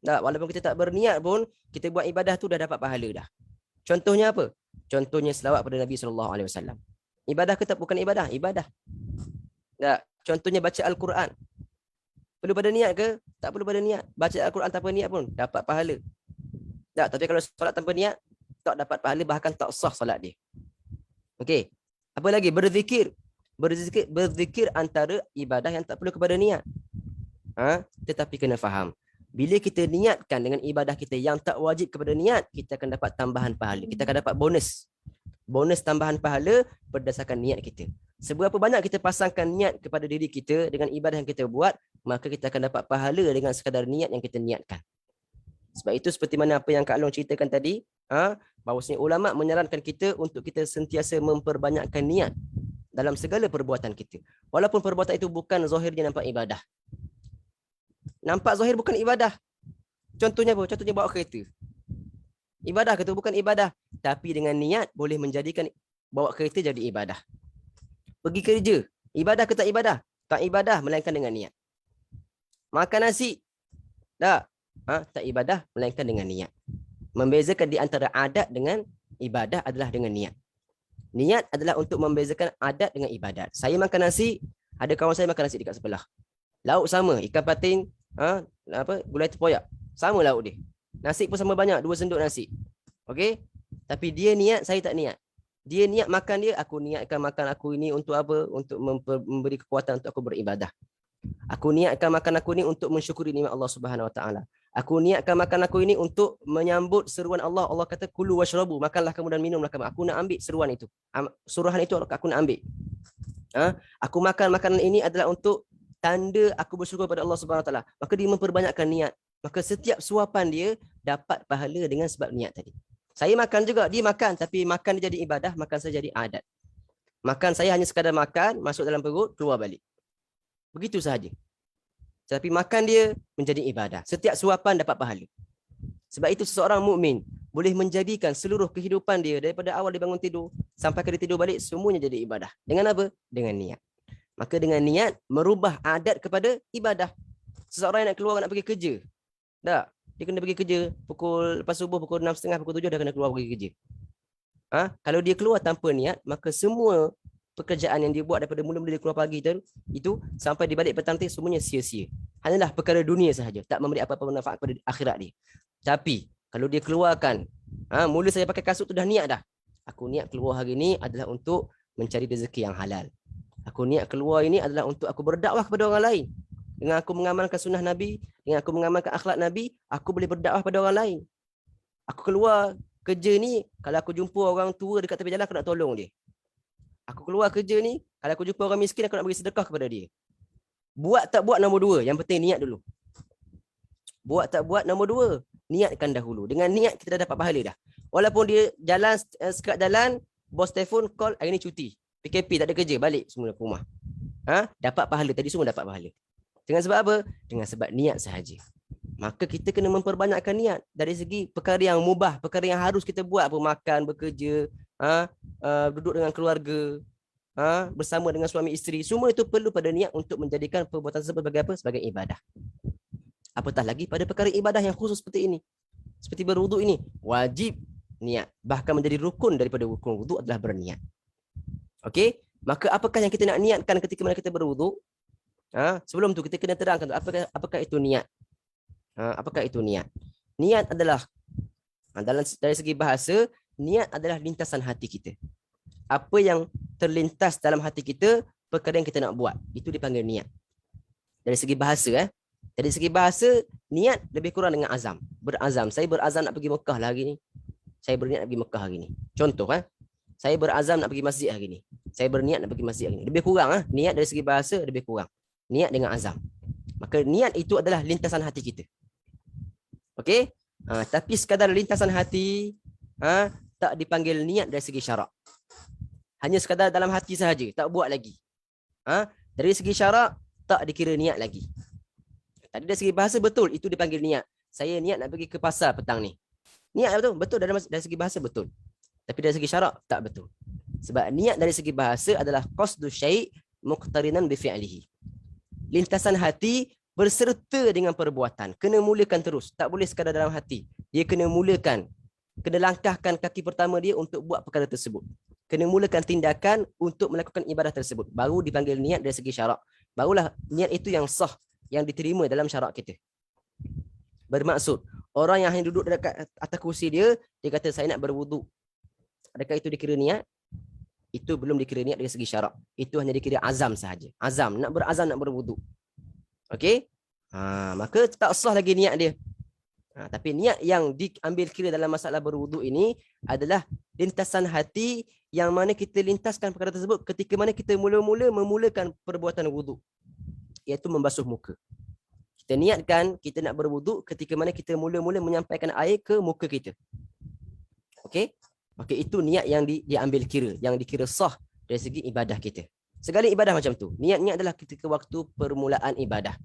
Walaupun kita tak berniat pun, kita buat ibadah tu dah dapat pahala dah. Contohnya apa? Contohnya selawat pada Nabi SAW. Ibadah ke tak? Bukan ibadah? Ibadah. Contohnya baca Al-Quran. Perlu pada niat ke? Tak perlu pada niat. Baca Al-Quran tanpa niat pun dapat pahala. Tapi kalau solat tanpa niat, tak dapat pahala, bahkan tak sah solat dia. Okey. Apa lagi? Berzikir. Berzikir antara ibadah yang tak perlu kepada niat. Tetapi kena faham, bila kita niatkan dengan ibadah kita yang tak wajib kepada niat, kita akan dapat tambahan pahala. Kita akan dapat bonus tambahan pahala berdasarkan niat kita. Seberapa banyak kita pasangkan niat kepada diri kita dengan ibadah yang kita buat, maka kita akan dapat pahala dengan sekadar niat yang kita niatkan. Sebab itu seperti mana apa yang Kak Long ceritakan tadi, bahawasanya ulama menyarankan kita untuk kita sentiasa memperbanyakkan niat dalam segala perbuatan kita. Walaupun perbuatan itu bukan zahirnya nampak ibadah. Nampak zahir bukan ibadah. Contohnya apa? Contohnya bawa kereta. Ibadah ke tu? Bukan ibadah. Tapi dengan niat boleh menjadikan bawa kereta jadi ibadah. Pergi kerja. Ibadah ke tak ibadah? Tak ibadah melainkan dengan niat. Makan nasi. Tak. Tak ibadah melainkan dengan niat. Membezakan di antara adat dengan ibadah adalah dengan niat. Niat adalah untuk membezakan adat dengan ibadat. Saya makan nasi, ada kawan saya makan nasi dekat sebelah. Lauk sama, ikan patin, gulai tempoyak. Sama lauk dia. Nasi pun sama banyak, 2 sendok nasi. Okey? Tapi dia niat, saya tak niat. Dia niat makan dia, aku niatkan makan aku ini untuk apa? Untuk memberi kekuatan untuk aku beribadah. Aku niatkan makan aku ini untuk mensyukuri nikmat Allah Subhanahu Wa Taala. Aku niatkan makan aku ini untuk menyambut seruan Allah. Allah kata kulu washrabu, makanlah kamu dan minumlah kamu. Aku nak ambil seruan itu. Suruhan itu aku nak ambil. Aku makan makanan ini adalah untuk tanda aku bersyukur pada Allah Subhanahu Wa Taala. Maka dia memperbanyakkan niat. Maka setiap suapan dia dapat pahala dengan sebab niat tadi. Saya makan juga, dia makan, tapi makan dia jadi ibadah, makan saya jadi adat. Makan saya hanya sekadar makan, masuk dalam perut, keluar balik. Begitu sahaja. Tapi makan dia menjadi ibadah. Setiap suapan dapat pahala. Sebab itu seseorang mukmin boleh menjadikan seluruh kehidupan dia daripada awal dia bangun tidur sampai dia tidur balik semuanya jadi ibadah. Dengan apa? Dengan niat. Maka dengan niat merubah adat kepada ibadah. Seseorang yang nak keluar nak pergi kerja. Tak? Dia kena pergi kerja pukul lepas subuh pukul 6.30 pukul 7 dah kena keluar pergi kerja. Kalau dia keluar tanpa niat, maka semua pekerjaan yang dia buat daripada mula-mula dia keluar pagi itu sampai di balik petang semuanya sia-sia. Hanyalah perkara dunia sahaja, tak memberi apa-apa manfaat pada akhirat dia. Tapi kalau dia keluarkan, mula saya pakai kasut tu dah niat dah. Aku niat keluar hari ni adalah untuk mencari rezeki yang halal. Aku niat keluar ini adalah untuk aku berdakwah kepada orang lain. Dengan aku mengamalkan sunnah Nabi, dengan aku mengamalkan akhlak Nabi, aku boleh berdakwah pada orang lain. Aku keluar kerja ni, kalau aku jumpa orang tua dekat tepi jalan, aku nak tolong dia. Aku keluar kerja ni, kalau aku jumpa orang miskin, aku nak bagi sedekah kepada dia. Buat tak buat nombor 2, yang penting niat dulu. Buat tak buat nombor 2, niatkan dahulu. Dengan niat kita dah dapat pahala dah. Walaupun dia jalan, sekat jalan, bos telefon, call, hari ni cuti. PKP, tak ada kerja, balik semula ke rumah. Dapat pahala, tadi semua dapat pahala. Dengan sebab apa? Dengan sebab niat sahaja. Maka kita kena memperbanyakkan niat dari segi perkara yang mubah, perkara yang harus kita buat, apa makan, bekerja, duduk dengan keluarga, bersama dengan suami isteri. Semua itu perlu pada niat untuk menjadikan perbuatan tersebut sebagai apa? Sebagai ibadah. Apatah lagi pada perkara ibadah yang khusus seperti ini. Seperti berwuduk ini, wajib niat. Bahkan menjadi rukun daripada rukun wuduk adalah berniat. Okey? Maka apakah yang kita nak niatkan ketika mana kita berwuduk? Sebelum tu kita kena terangkan apakah itu niat. Apakah itu niat? Niat adalah dari segi bahasa, niat adalah lintasan hati kita. Apa yang terlintas dalam hati kita, perkara yang kita nak buat, itu dipanggil niat. Dari segi bahasa, dari segi bahasa, niat lebih kurang dengan azam. Berazam. Saya berazam nak pergi Mekah lah hari ni. Saya berniat nak pergi Mekah hari ni. Contoh, saya berazam nak pergi masjid hari ni. Saya berniat nak pergi masjid hari ni. Lebih kurang, niat dari segi bahasa lebih kurang. Niat dengan azam. Maka niat itu adalah lintasan hati kita. Okey? Tapi sekadar lintasan hati, tak dipanggil niat dari segi syarak. Hanya sekadar dalam hati sahaja, tak buat lagi. Dari segi syarak, tak dikira niat lagi. Tadi dari segi bahasa betul, itu dipanggil niat. Saya niat nak pergi ke pasar petang ni. Niat betul? Betul dari segi bahasa betul. Tapi dari segi syarak, tak betul. Sebab niat dari segi bahasa adalah qasdu syai' muqtarinan bi fi'lihi. Lintasan hati berserta dengan perbuatan. Kena mulakan terus. Tak boleh sekadar dalam hati. Dia kena mulakan. Kena langkahkan kaki pertama dia untuk buat perkara tersebut. Kena mulakan tindakan untuk melakukan ibadah tersebut. Baru dipanggil niat dari segi syarak. Barulah niat itu yang sah, yang diterima dalam syarak kita. Bermaksud, orang yang hanya duduk dekat atas kursi dia kata saya nak berwuduk. Adakah itu dikira niat? Itu belum dikira niat dari segi syarak. Itu hanya dikira azam sahaja. Azam, nak berazam, nak berwuduk. Okey? Maka tak sah lagi niat dia. Tapi niat yang diambil kira dalam masalah berwuduk ini adalah lintasan hati yang mana kita lintaskan perkara tersebut ketika mana kita mula-mula memulakan perbuatan wuduk, iaitu membasuh muka. Kita niatkan kita nak berwuduk ketika mana kita mula-mula menyampaikan air ke muka kita. Okey? Maka itu niat yang diambil kira, yang dikira sah dari segi ibadah kita. Segala ibadah macam tu. Niat-niat adalah ketika waktu permulaan ibadah.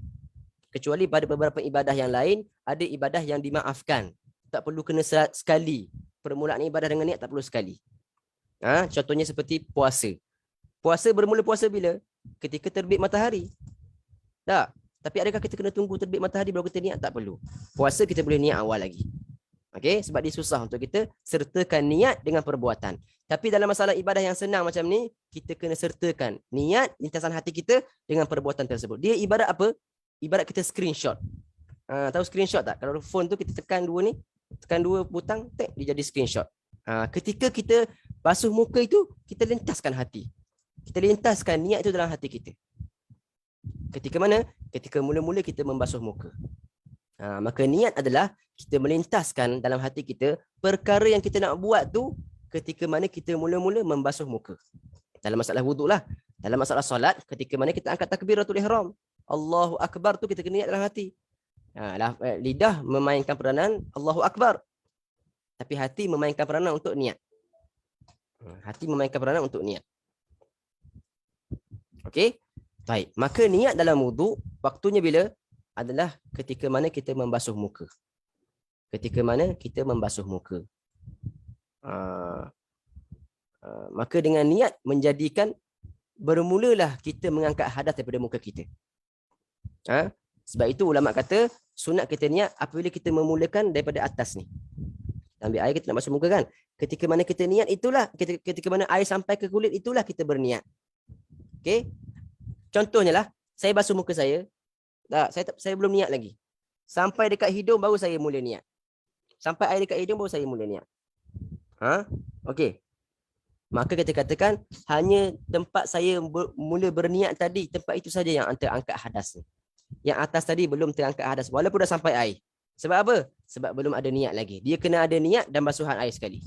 Kecuali pada beberapa ibadah yang lain, ada ibadah yang dimaafkan. Tak perlu kena sekali. Permulaan ibadah dengan niat tak perlu sekali. Contohnya seperti puasa. Puasa bermula puasa bila? Ketika terbit matahari. Tak. Tapi adakah kita kena tunggu terbit matahari baru kita niat? Tak perlu. Puasa kita boleh niat awal lagi. Okey, sebab dia susah untuk kita sertakan niat dengan perbuatan. Tapi dalam masalah ibadah yang senang macam ni, kita kena sertakan niat lintasan hati kita dengan perbuatan tersebut. Dia ibarat apa? Ibarat kita screenshot. Tahu screenshot tak? Kalau phone tu kita tekan dua butang, dia jadi screenshot. Ketika kita basuh muka itu, kita lintaskan hati. Kita lintaskan niat itu dalam hati kita. Ketika mana? Ketika mula-mula kita membasuh muka. Maka niat adalah kita melintaskan dalam hati kita perkara yang kita nak buat tu ketika mana kita mula-mula membasuh muka. Dalam masalah wuduk lah. Dalam masalah solat, ketika mana kita angkat takbiratul ihram. Allahu Akbar tu kita kena niat dalam hati. Lidah memainkan peranan Allahu Akbar. Tapi hati memainkan peranan untuk niat. Hati memainkan peranan untuk niat. Okey? Baik. Maka niat dalam wuduk, waktunya bila? Adalah ketika mana kita membasuh muka. Ketika mana kita membasuh muka. Maka dengan niat menjadikan bermulalah kita mengangkat hadas daripada muka kita. Sebab itu ulama kata sunat kita niat apabila kita memulakan daripada atas ni. Ambil air kita nak basuh muka kan. Ketika mana kita niat itulah, ketika mana air sampai ke kulit itulah kita berniat. Okey. Contohnya lah, saya basuh muka saya. Saya belum niat lagi. Sampai dekat hidung baru saya mula niat. Sampai air dekat hidung baru saya mula niat. Okey. Maka kita katakan hanya tempat saya mula berniat tadi, tempat itu saja yang terangkat hadas ni. Yang atas tadi belum terangkat hadas walaupun dah sampai air. Sebab apa? Sebab belum ada niat lagi. Dia kena ada niat dan basuhan air sekali.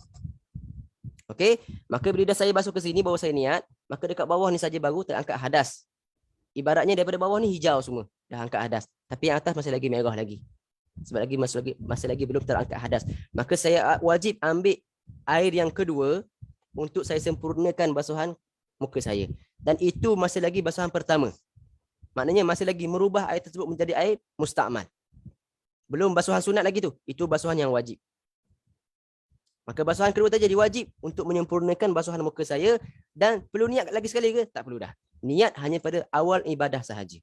Okey? Maka bila dah saya basuh ke sini baru saya niat, maka dekat bawah ni saja baru terangkat hadas. Ibaratnya daripada bawah ni hijau semua, dah angkat hadas. Tapi yang atas masih lagi merah lagi. Sebab masih lagi belum terangkat hadas. Maka saya wajib ambil air yang kedua untuk saya sempurnakan basuhan muka saya. Dan itu masih lagi basuhan pertama. Maknanya masih lagi merubah air tersebut menjadi air mustakmal. Belum basuhan sunat lagi tu. Itu basuhan yang wajib. Maka basuhan kedua tadi jadi wajib untuk menyempurnakan basuhan muka saya. Dan perlu niat lagi sekali ke? Tak perlu dah. Niat hanya pada awal ibadah sahaja.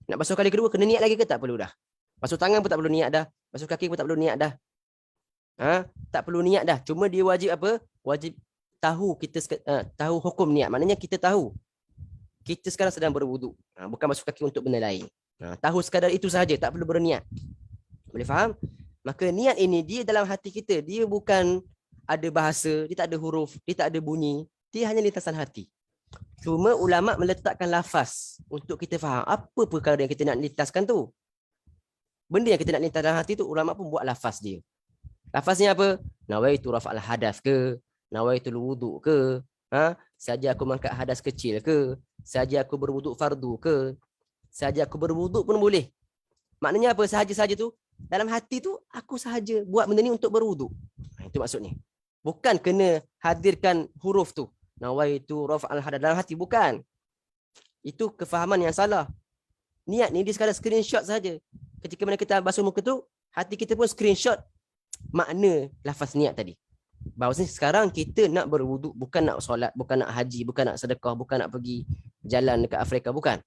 Nak basuh kali kedua kena niat lagi ke? Tak perlu dah. Basuh tangan pun tak perlu niat dah. Basuh kaki pun tak perlu niat dah. Tak perlu niat dah. Cuma dia wajib apa? Wajib tahu kita tahu hukum niat. Maknanya kita tahu kita sekarang sedang berwuduk. Bukan basuh kaki untuk benda lain. Tahu sekadar itu sahaja, tak perlu berniat. Boleh faham? Maka niat ini dia dalam hati kita. Dia bukan ada bahasa, dia tak ada huruf, dia tak ada bunyi. Dia hanya lintasan hati. Cuma ulama meletakkan lafaz untuk kita faham apa perkara yang kita nak lintaskan tu. Benda yang kita nak lintas dalam hati tu, ulama pun buat lafaz dia. Lafaznya apa? Nawaitu rafa'al hadas ke? Nawaitul wuduk ke? Saja aku mengangkat hadas kecil ke? Saja aku berwuduk fardu ke? Saja aku berwuduk pun boleh. Maknanya apa? Sahaja-sahaja tu, dalam hati tu, aku sahaja buat benda ni untuk berwuduk. Itu maksudnya. Bukan kena hadirkan huruf tu. Nawaitu rafa'al hadas dalam hati. Bukan. Itu kefahaman yang salah. Niat ni dia sekadar screenshot saja. Ketika mana kita basuh muka tu, hati kita pun screenshot makna lafaz niat tadi. Bahawasanya sekarang kita nak berwuduk, bukan nak solat, bukan nak haji, bukan nak sedekah, bukan nak pergi jalan dekat Afrika, bukan.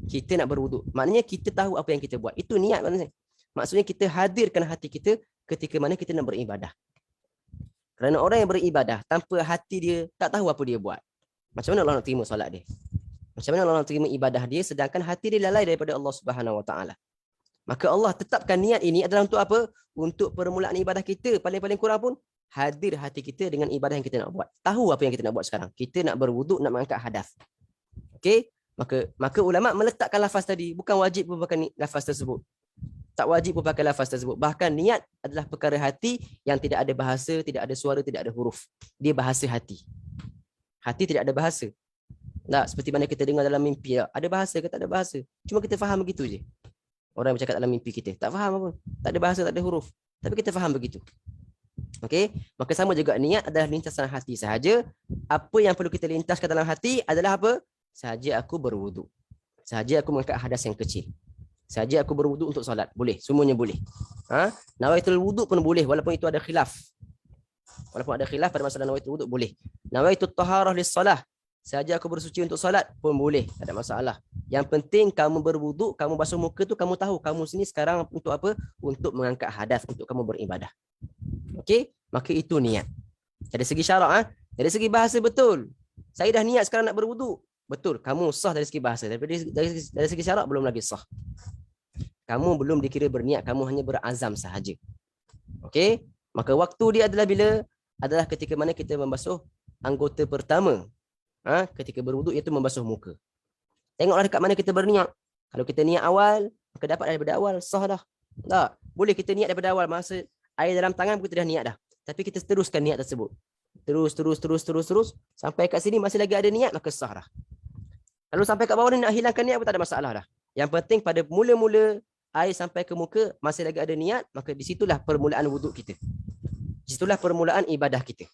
Kita nak berwuduk. Maknanya kita tahu apa yang kita buat. Itu niat maknanya. Maksudnya kita hadirkan hati kita ketika mana kita nak beribadah. Kerana orang yang beribadah tanpa hati dia tak tahu apa dia buat. Macam mana Allah nak terima solat dia? Macam mana Allah nak terima ibadah dia sedangkan hati dia lalai daripada Allah Subhanahu Wa Taala? Maka Allah tetapkan niat ini adalah untuk apa? Untuk permulaan ibadah kita. Paling-paling kurang pun hadir hati kita dengan ibadah yang kita nak buat. Tahu apa yang kita nak buat sekarang. Kita nak berwuduk, nak mengangkat hadas. Okey? Maka ulama meletakkan lafaz tadi. Bukan wajib pun pakai lafaz tersebut. Tak wajib pun pakai lafaz tersebut. Bahkan niat adalah perkara hati yang tidak ada bahasa, tidak ada suara, tidak ada huruf. Dia bahasa hati. Hati tidak ada bahasa. Tak, seperti mana kita dengar dalam mimpi. Ada bahasa ke tak ada bahasa? Cuma kita faham begitu je. Orang yang bercakap dalam mimpi kita. Tak faham apa. Tak ada bahasa, tak ada huruf. Tapi kita faham begitu. Okey? Maka sama juga niat adalah lintasan hati sahaja. Apa yang perlu kita lintaskan dalam hati adalah apa? Sahaja aku berwuduk. Sahaja aku mengangkat hadas yang kecil. Sahaja aku berwuduk untuk solat. Boleh. Semuanya boleh. Nawaitul wuduk pun boleh. Walaupun itu ada khilaf. Walaupun ada khilaf pada masalah nawaitul wuduk boleh. Nawaitul taharah lis-solah. sahaja aku bersuci untuk solat pun boleh, tak ada masalah. Yang penting kamu berwuduk, kamu basuh muka tu, kamu tahu kamu sini sekarang untuk apa? Untuk mengangkat hadas, untuk kamu beribadah. Okey, maka itu niat. Dari segi syarak, dari segi bahasa betul. Saya dah niat sekarang nak berwuduk. Betul, kamu sah dari segi bahasa. Dari segi syarak belum lagi sah. Kamu belum dikira berniat, kamu hanya berazam sahaja. Okey, maka waktu dia adalah bila? Adalah ketika mana kita membasuh anggota pertama. Ketika berwuduk iaitu membasuh muka. Tengoklah dekat mana kita berniat. Kalau kita niat awal, maka dapat daripada awal, sah dah. Tak, boleh kita niat daripada awal, masa air dalam tangan kita dah niat dah. Tapi kita teruskan niat tersebut. Terus sampai kat sini masih lagi ada niat, maka sah dah. Kalau sampai kat bawah ni nak hilangkan niat pun tak ada masalah dah. Yang penting pada mula-mula air sampai ke muka masih lagi ada niat, maka di situlah permulaan wuduk kita. Di situlah permulaan ibadah kita.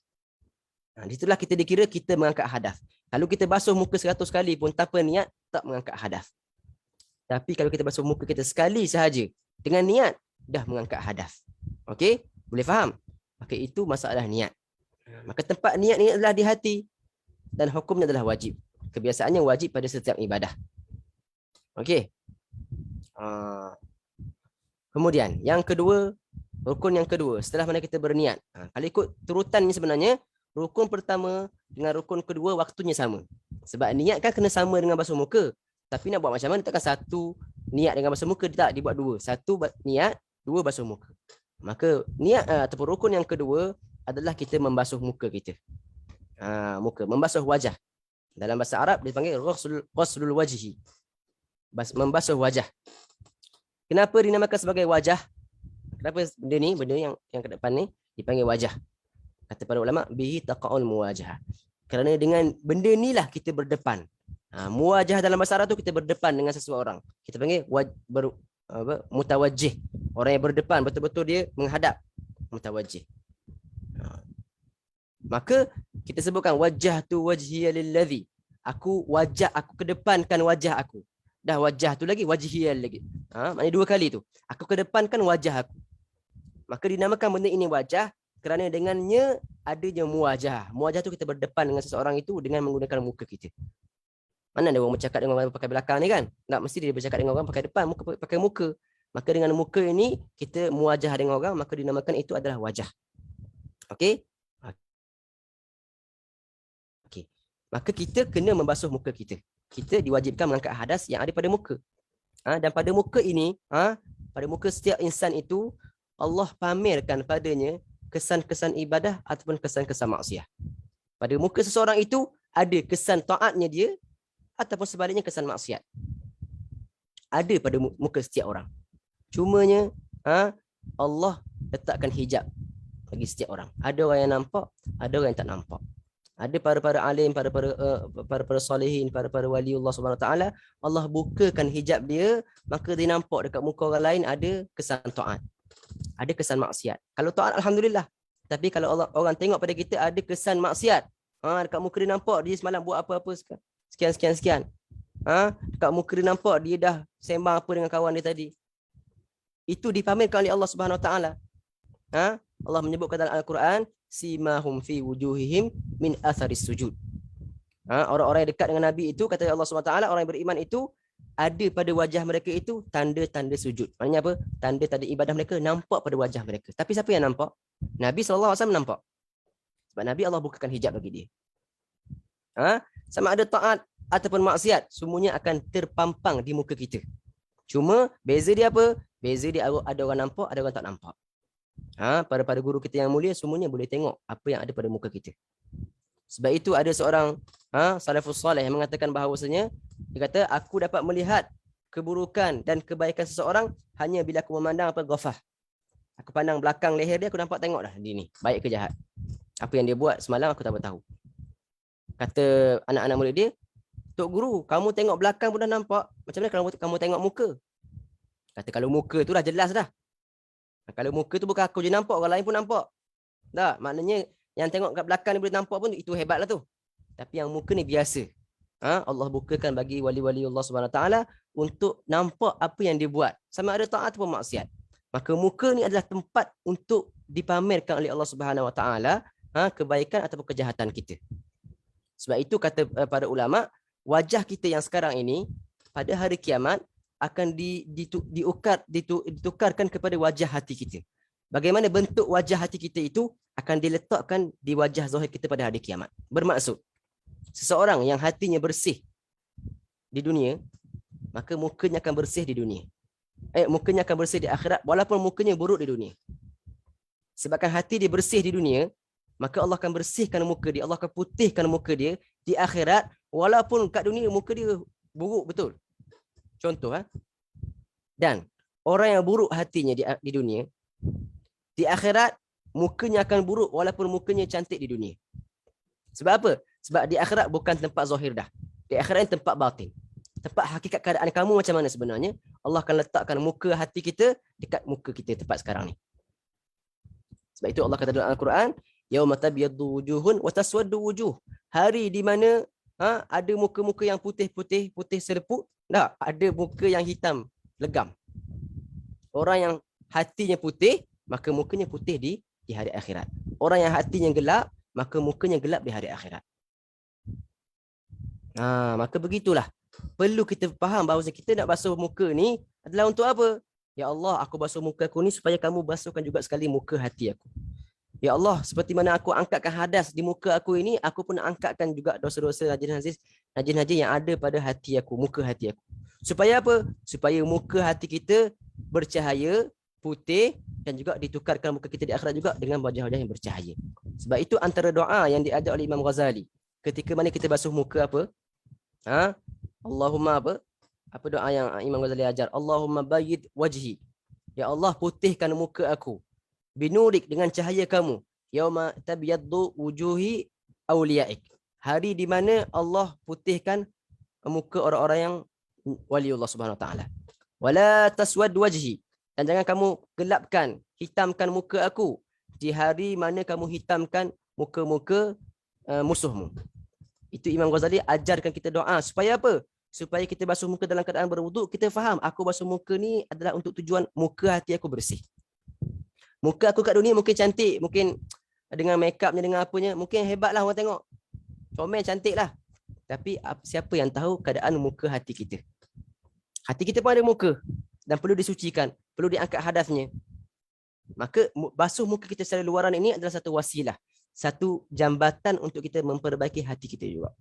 Di situlah kita dikira kita mengangkat hadas. Kalau kita basuh muka 100 kali pun tanpa niat, tak mengangkat hadas. Tapi kalau kita basuh muka kita sekali sahaja dengan niat, dah mengangkat hadas. Okey? Boleh faham? Maka itu masalah niat. Maka tempat niat ni adalah di hati dan hukumnya adalah wajib. Kebiasaannya wajib pada setiap ibadah. Okey? Kemudian yang kedua, rukun yang kedua setelah mana kita berniat. Kalau ikut turutan ni sebenarnya, rukun pertama dengan rukun kedua waktunya sama. Sebab niat kan kena sama dengan basuh muka. Tapi nak buat macam mana? Takkan satu niat dengan basuh muka, tak, dibuat dua. Satu niat, dua basuh muka. Maka niat ataupun rukun yang kedua adalah kita membasuh muka kita. Muka, membasuh wajah. Dalam bahasa Arab dipanggil ghuslul wajhi. Membasuh wajah. Kenapa dinamakan sebagai wajah? Kenapa benda yang ke depan ni dipanggil wajah? Kata para ulama, bihi taqa'ul muwajah. Kerana dengan benda inilah kita berdepan. Muwajah dalam bahasa Arab tu kita berdepan dengan seseorang. Kita panggil mutawajjih. Orang yang berdepan, betul-betul dia menghadap. Mutawajjih. Maka kita sebutkan wajah tu wajhiya lilladhi. Aku kedepankan wajah aku. Dah wajah tu lagi, wajhiya lagi. Maknanya dua kali tu. Aku kedepankan wajah aku. Maka dinamakan benda ini wajah kerana dengannya adanya muwajah. Muwajah tu kita berdepan dengan seseorang itu dengan menggunakan muka kita. Mana ada orang bercakap dengan orang pakai belakang ni kan? Tak mesti dia bercakap dengan orang pakai depan, pakai muka. Maka dengan muka ini kita muwajah dengan orang, maka dinamakan itu adalah wajah. Okey? Okey. Maka kita kena membasuh muka kita. Kita diwajibkan mengangkat hadas yang ada pada muka. Dan pada muka ini, pada muka setiap insan itu Allah pamerkan padanya kesan-kesan ibadah ataupun kesan-kesan maksiat. Pada muka seseorang itu ada kesan taatnya dia ataupun sebaliknya kesan maksiat. Ada pada muka setiap orang. Cumanya Allah letakkan hijab bagi setiap orang. Ada orang yang nampak, ada orang yang tak nampak. Ada para alim, para solehin, para wali Allah Subhanahu Wa Taala, Allah bukakan hijab dia, maka dia nampak dekat muka orang lain ada kesan taat. Ada kesan maksiat. Kalau taat alhamdulillah. Tapi kalau orang tengok pada kita ada kesan maksiat. Dekat muka dia nampak dia semalam buat apa-apa sekian. Dekat muka dia nampak dia dah sembang apa dengan kawan dia tadi. Itu dipamerkan oleh Allah Subhanahu Wa Taala. Allah menyebutkan dalam Al-Quran, simahum fi wujuhihim min atharis sujud. Orang-orang yang dekat dengan Nabi itu, kata Allah SWT, orang yang beriman itu ada pada wajah mereka itu tanda-tanda sujud. Maknanya apa? Tanda-tanda ibadah mereka nampak pada wajah mereka. Tapi siapa yang nampak? Nabi SAW nampak. Sebab Nabi Allah bukakan hijab bagi dia. Sama ada taat ataupun maksiat, semuanya akan terpampang di muka kita. Cuma beza dia apa? Beza dia ada orang nampak, ada orang tak nampak. Para guru kita yang mulia semuanya boleh tengok apa yang ada pada muka kita. Sebab itu ada seorang salafus salih yang mengatakan bahawasanya, dia kata, aku dapat melihat keburukan dan kebaikan seseorang hanya bila aku memandang ghafah. Aku pandang belakang leher dia, aku nampak tengok dah dia ni baik ke jahat. Apa yang dia buat semalam aku tak tahu. Kata anak-anak murid dia, Tok Guru, kamu tengok belakang pun dah nampak, macam mana kalau kamu tengok muka? Kata kalau muka tu dah jelas dah. Kalau muka tu bukan aku je nampak, orang lain pun nampak. Tak, maknanya yang tengok kat belakang ni boleh nampak pun itu hebatlah tu. Tapi yang muka ni biasa. Allah bukakan bagi wali-wali Allah Subhanahu Taala untuk nampak apa yang dia buat, sama ada taat ataupun maksiat. Maka muka ni adalah tempat untuk dipamerkan oleh Allah Subhanahu Wa Taala kebaikan ataupun kejahatan kita. Sebab itu kata para ulama, wajah kita yang sekarang ini pada hari kiamat akan ditukarkan kepada wajah hati kita. Bagaimana bentuk wajah hati kita itu akan diletakkan di wajah zahir kita pada hari kiamat. Bermaksud, seseorang yang hatinya bersih di dunia, maka mukanya akan bersih di dunia. Mukanya akan bersih di akhirat walaupun mukanya buruk di dunia. Sebabkan hati dia bersih di dunia, maka Allah akan bersihkan muka dia, Allah akan putihkan muka dia di akhirat walaupun kat dunia muka dia buruk betul. Contoh Dan orang yang buruk hatinya di dunia, di akhirat mukanya akan buruk walaupun mukanya cantik di dunia. Sebab apa? Sebab di akhirat bukan tempat zahir dah. Di akhirat tempat batin. Tempat hakikat keadaan kamu macam mana sebenarnya. Allah akan letakkan muka hati kita dekat muka kita tempat sekarang ni. Sebab itu Allah kata dalam Al-Quran, yauma tabyaddu wujuhun wa taswaddu wujuh. Hari di mana ada muka-muka yang putih serput, tak ada muka yang hitam legam. Orang yang hatinya putih, maka mukanya putih di hari akhirat. Orang yang hatinya gelap, maka mukanya gelap di hari akhirat. Maka begitulah. Perlu kita faham bahawa kita nak basuh muka ni adalah untuk apa? Ya Allah, aku basuh muka aku ni supaya kamu basuhkan juga sekali muka hati aku. Ya Allah, seperti mana aku angkatkan hadas di muka aku ini, aku pun angkatkan juga dosa-dosa najis yang ada pada hati aku, muka hati aku. Supaya apa? Supaya muka hati kita bercahaya, putih dan juga ditukarkan muka kita di akhirat juga dengan wajah-wajah yang bercahaya. Sebab itu antara doa yang diajar oleh Imam Ghazali. Ketika mana kita basuh muka apa? Allahumma apa? Apa doa yang Imam Ghazali ajar? Allahumma bayyid wajhi. Ya Allah, putihkan muka aku. Binurik, dengan cahaya kamu. Yauma tabyaddu wujuhi awliyaik. Hari di mana Allah putihkan muka orang-orang yang wali Allah Subhanahu Wa Taala. Wala taswad wajhi. Dan jangan kamu gelapkan, hitamkan muka aku di hari mana kamu hitamkan muka-muka musuhmu. Itu Imam Ghazali ajarkan kita doa. Supaya apa? Supaya kita basuh muka dalam keadaan berwuduk, kita faham aku basuh muka ni adalah untuk tujuan muka hati aku bersih. Muka aku kat dunia mungkin cantik, mungkin dengan make upnya, dengan apanya, mungkin hebatlah orang tengok. Comel, cantik lah. Tapi siapa yang tahu keadaan muka hati kita? Hati kita pun ada muka dan perlu disucikan, perlu diangkat hadasnya. Maka basuh muka kita secara luaran ini adalah satu wasilah, satu jambatan untuk kita memperbaiki hati kita juga.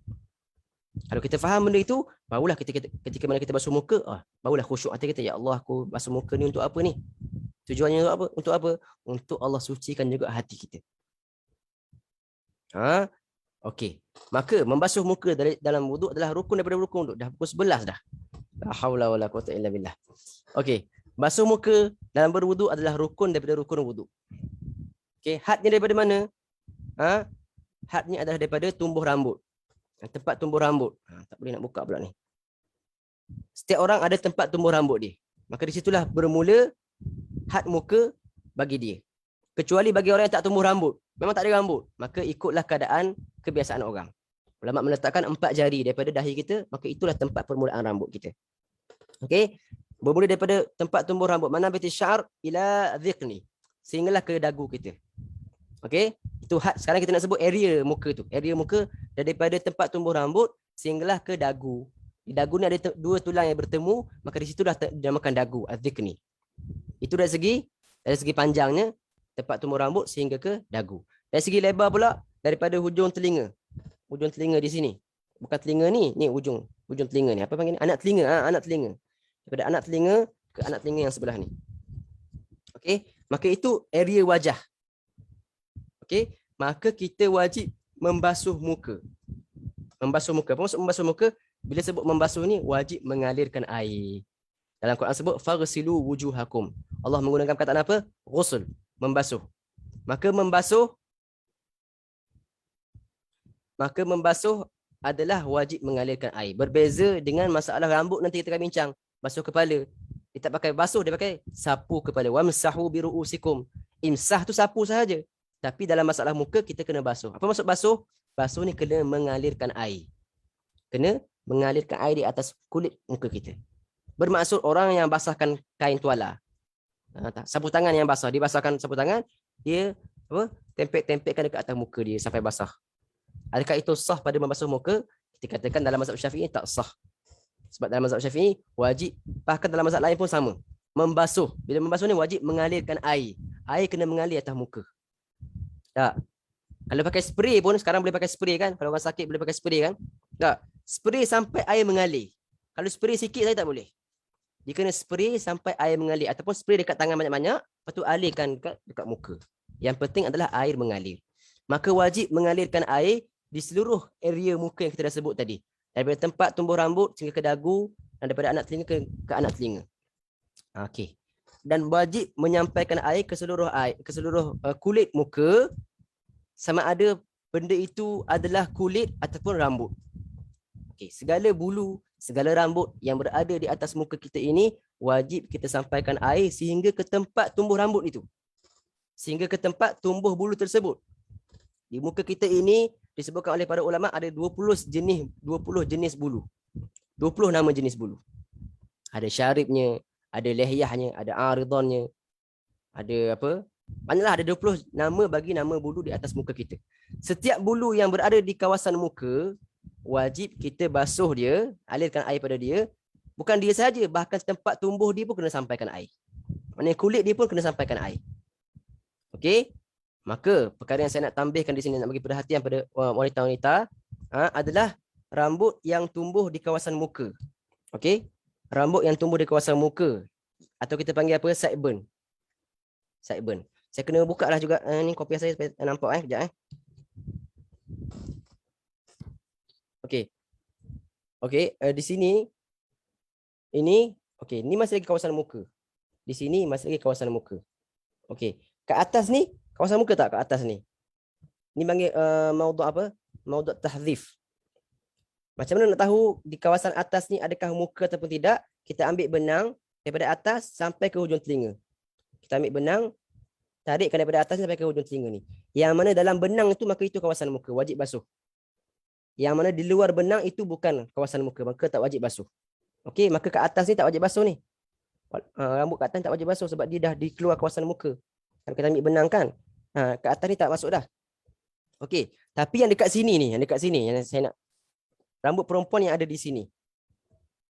Kalau kita faham benda itu, barulah ketika mana kita basuh muka, barulah khusyuk hati kita. Ya Allah, aku basuh muka ni untuk apa ni? Tujuannya untuk apa? Untuk apa? Untuk Allah sucikan juga hati kita. Okey. Maka membasuh muka dalam wuduk adalah rukun daripada rukun wuduk. Dah pukul 11 dah. La haula wala quwwata illa billah. Okey. Basuh muka dalam berwuduk adalah rukun daripada rukun wuduk. Okey, hadnya daripada mana? Hadnya adalah daripada tumbuh rambut. Tempat tumbuh rambut. Tak boleh nak buka pula ni. Setiap orang ada tempat tumbuh rambut dia. Maka di situlah bermula had muka bagi dia. Kecuali bagi orang yang tak tumbuh rambut, memang tak ada rambut, maka ikutlah keadaan kebiasaan orang. Ulama meletakkan 4 jari daripada dahi kita, maka itulah tempat permulaan rambut kita. Okey, bermula daripada tempat tumbuh rambut, mana biti syar ila dhiqni, sehinggalah ke dagu kita. Okey, itu had. Sekarang kita nak sebut area muka tu. Area muka daripada tempat tumbuh rambut sehinggalah ke dagu. Di dagu ni ada 2 tulang yang bertemu, maka di situlah dinamakan dagu, adhiqni. Itu dari segi panjangnya tempat tumbuh rambut sehingga ke dagu. Dari segi lebar pula daripada hujung telinga. Hujung telinga di sini. Bukan telinga ni ujung telinga ni. Apa panggil ni? Anak telinga, anak telinga. Daripada anak telinga ke anak telinga yang sebelah ni. Okey, maka itu area wajah. Okey, maka kita wajib membasuh muka. Membasuh muka. Apa maksud membasuh muka? Bila sebut membasuh ni wajib mengalirkan air. Dalam Quran sebut faghsilu wujuhakum. Allah menggunakan perkataan apa? Ghusl, membasuh. Maka membasuh adalah wajib mengalirkan air. Berbeza dengan masalah rambut, nanti kita akan bincang. Basuh kepala. Dia tak pakai basuh, dia pakai sapu kepala. Wamsahu biru'usikum. Imsah tu sapu sahaja. Tapi dalam masalah muka kita kena basuh. Apa maksud basuh? Basuh ni kena mengalirkan air. Kena mengalirkan air di atas kulit muka kita. Bermaksud orang yang basahkan kain tuala. Sapu tangan yang basah, dia basahkan sapu tangan, dia tempek-tempekkan dekat atas muka dia sampai basah. Adakah itu sah pada membasuh muka? Kita katakan dalam mazhab Syafi'i tak sah. Sebab dalam mazhab Syafi'i wajib, bahkan dalam mazhab lain pun sama. Membasuh. Bila membasuh ni wajib mengalirkan air. Air kena mengalir atas muka. Tak. Kalau pakai spray pun sekarang boleh pakai spray kan? Kalau orang sakit boleh pakai spray kan? Tak. Spray sampai air mengalir. Kalau spray sikit saya tak boleh. Dia kena spray sampai air mengalir ataupun spray dekat tangan banyak-banyak, lepas tu alirkan dekat muka. Yang penting adalah air mengalir. Maka wajib mengalirkan air di seluruh area muka yang kita dah sebut tadi. Daripada tempat tumbuh rambut sehingga ke dagu dan daripada anak telinga ke anak telinga. Okey. Dan wajib menyampaikan air ke seluruh kulit muka sama ada benda itu adalah kulit ataupun rambut. Okey, segala bulu, segala rambut yang berada di atas muka kita ini wajib kita sampaikan air sehingga ke tempat tumbuh rambut itu. Sehingga ke tempat tumbuh bulu tersebut. Di muka kita ini disebutkan oleh para ulama ada 20 jenis bulu. 20 nama jenis bulu. Ada syaribnya, ada lehyahnya, ada aridhannya, ada apa? Banyaklah, ada 20 nama bagi nama bulu di atas muka kita. Setiap bulu yang berada di kawasan muka wajib kita basuh dia, alirkan air pada dia. Bukan dia saja, bahkan tempat tumbuh dia pun kena sampaikan air. Maksudnya kulit dia pun kena sampaikan air. Okey? Maka perkara yang saya nak tambahkan di sini, nak bagi perhatian pada wanita-wanita adalah rambut yang tumbuh di kawasan muka. Okey? Rambut yang tumbuh di kawasan muka atau kita panggil apa? Sideburn. Sideburn. Saya kena buka lah juga ni kopi saya supaya nampak kejap Okey. Okey, di sini ini okey, ni masih lagi kawasan muka. Di sini masih lagi kawasan muka. Okey. Kat atas ni kawasan muka tak kat atas ni? Ni panggil maudhu' apa? Maudhu' tahdhif. Macam mana nak tahu di kawasan atas ni adakah muka ataupun tidak? Kita ambil benang daripada atas sampai ke hujung telinga. Kita ambil benang, tarikkan daripada atas sampai ke hujung telinga ni. Yang mana dalam benang itu maka itu kawasan muka, wajib basuh. Yang mana di luar benang itu bukan kawasan muka, maka tak wajib basuh. Okey, maka kat atas ni tak wajib basuh ni. Rambut kat atas tak wajib basuh sebab dia dah dikeluar kawasan muka. Kalau kita ambil benang kan, kat atas ni tak masuk dah. Okey, tapi yang dekat sini ni, yang saya nak, rambut perempuan yang ada di sini,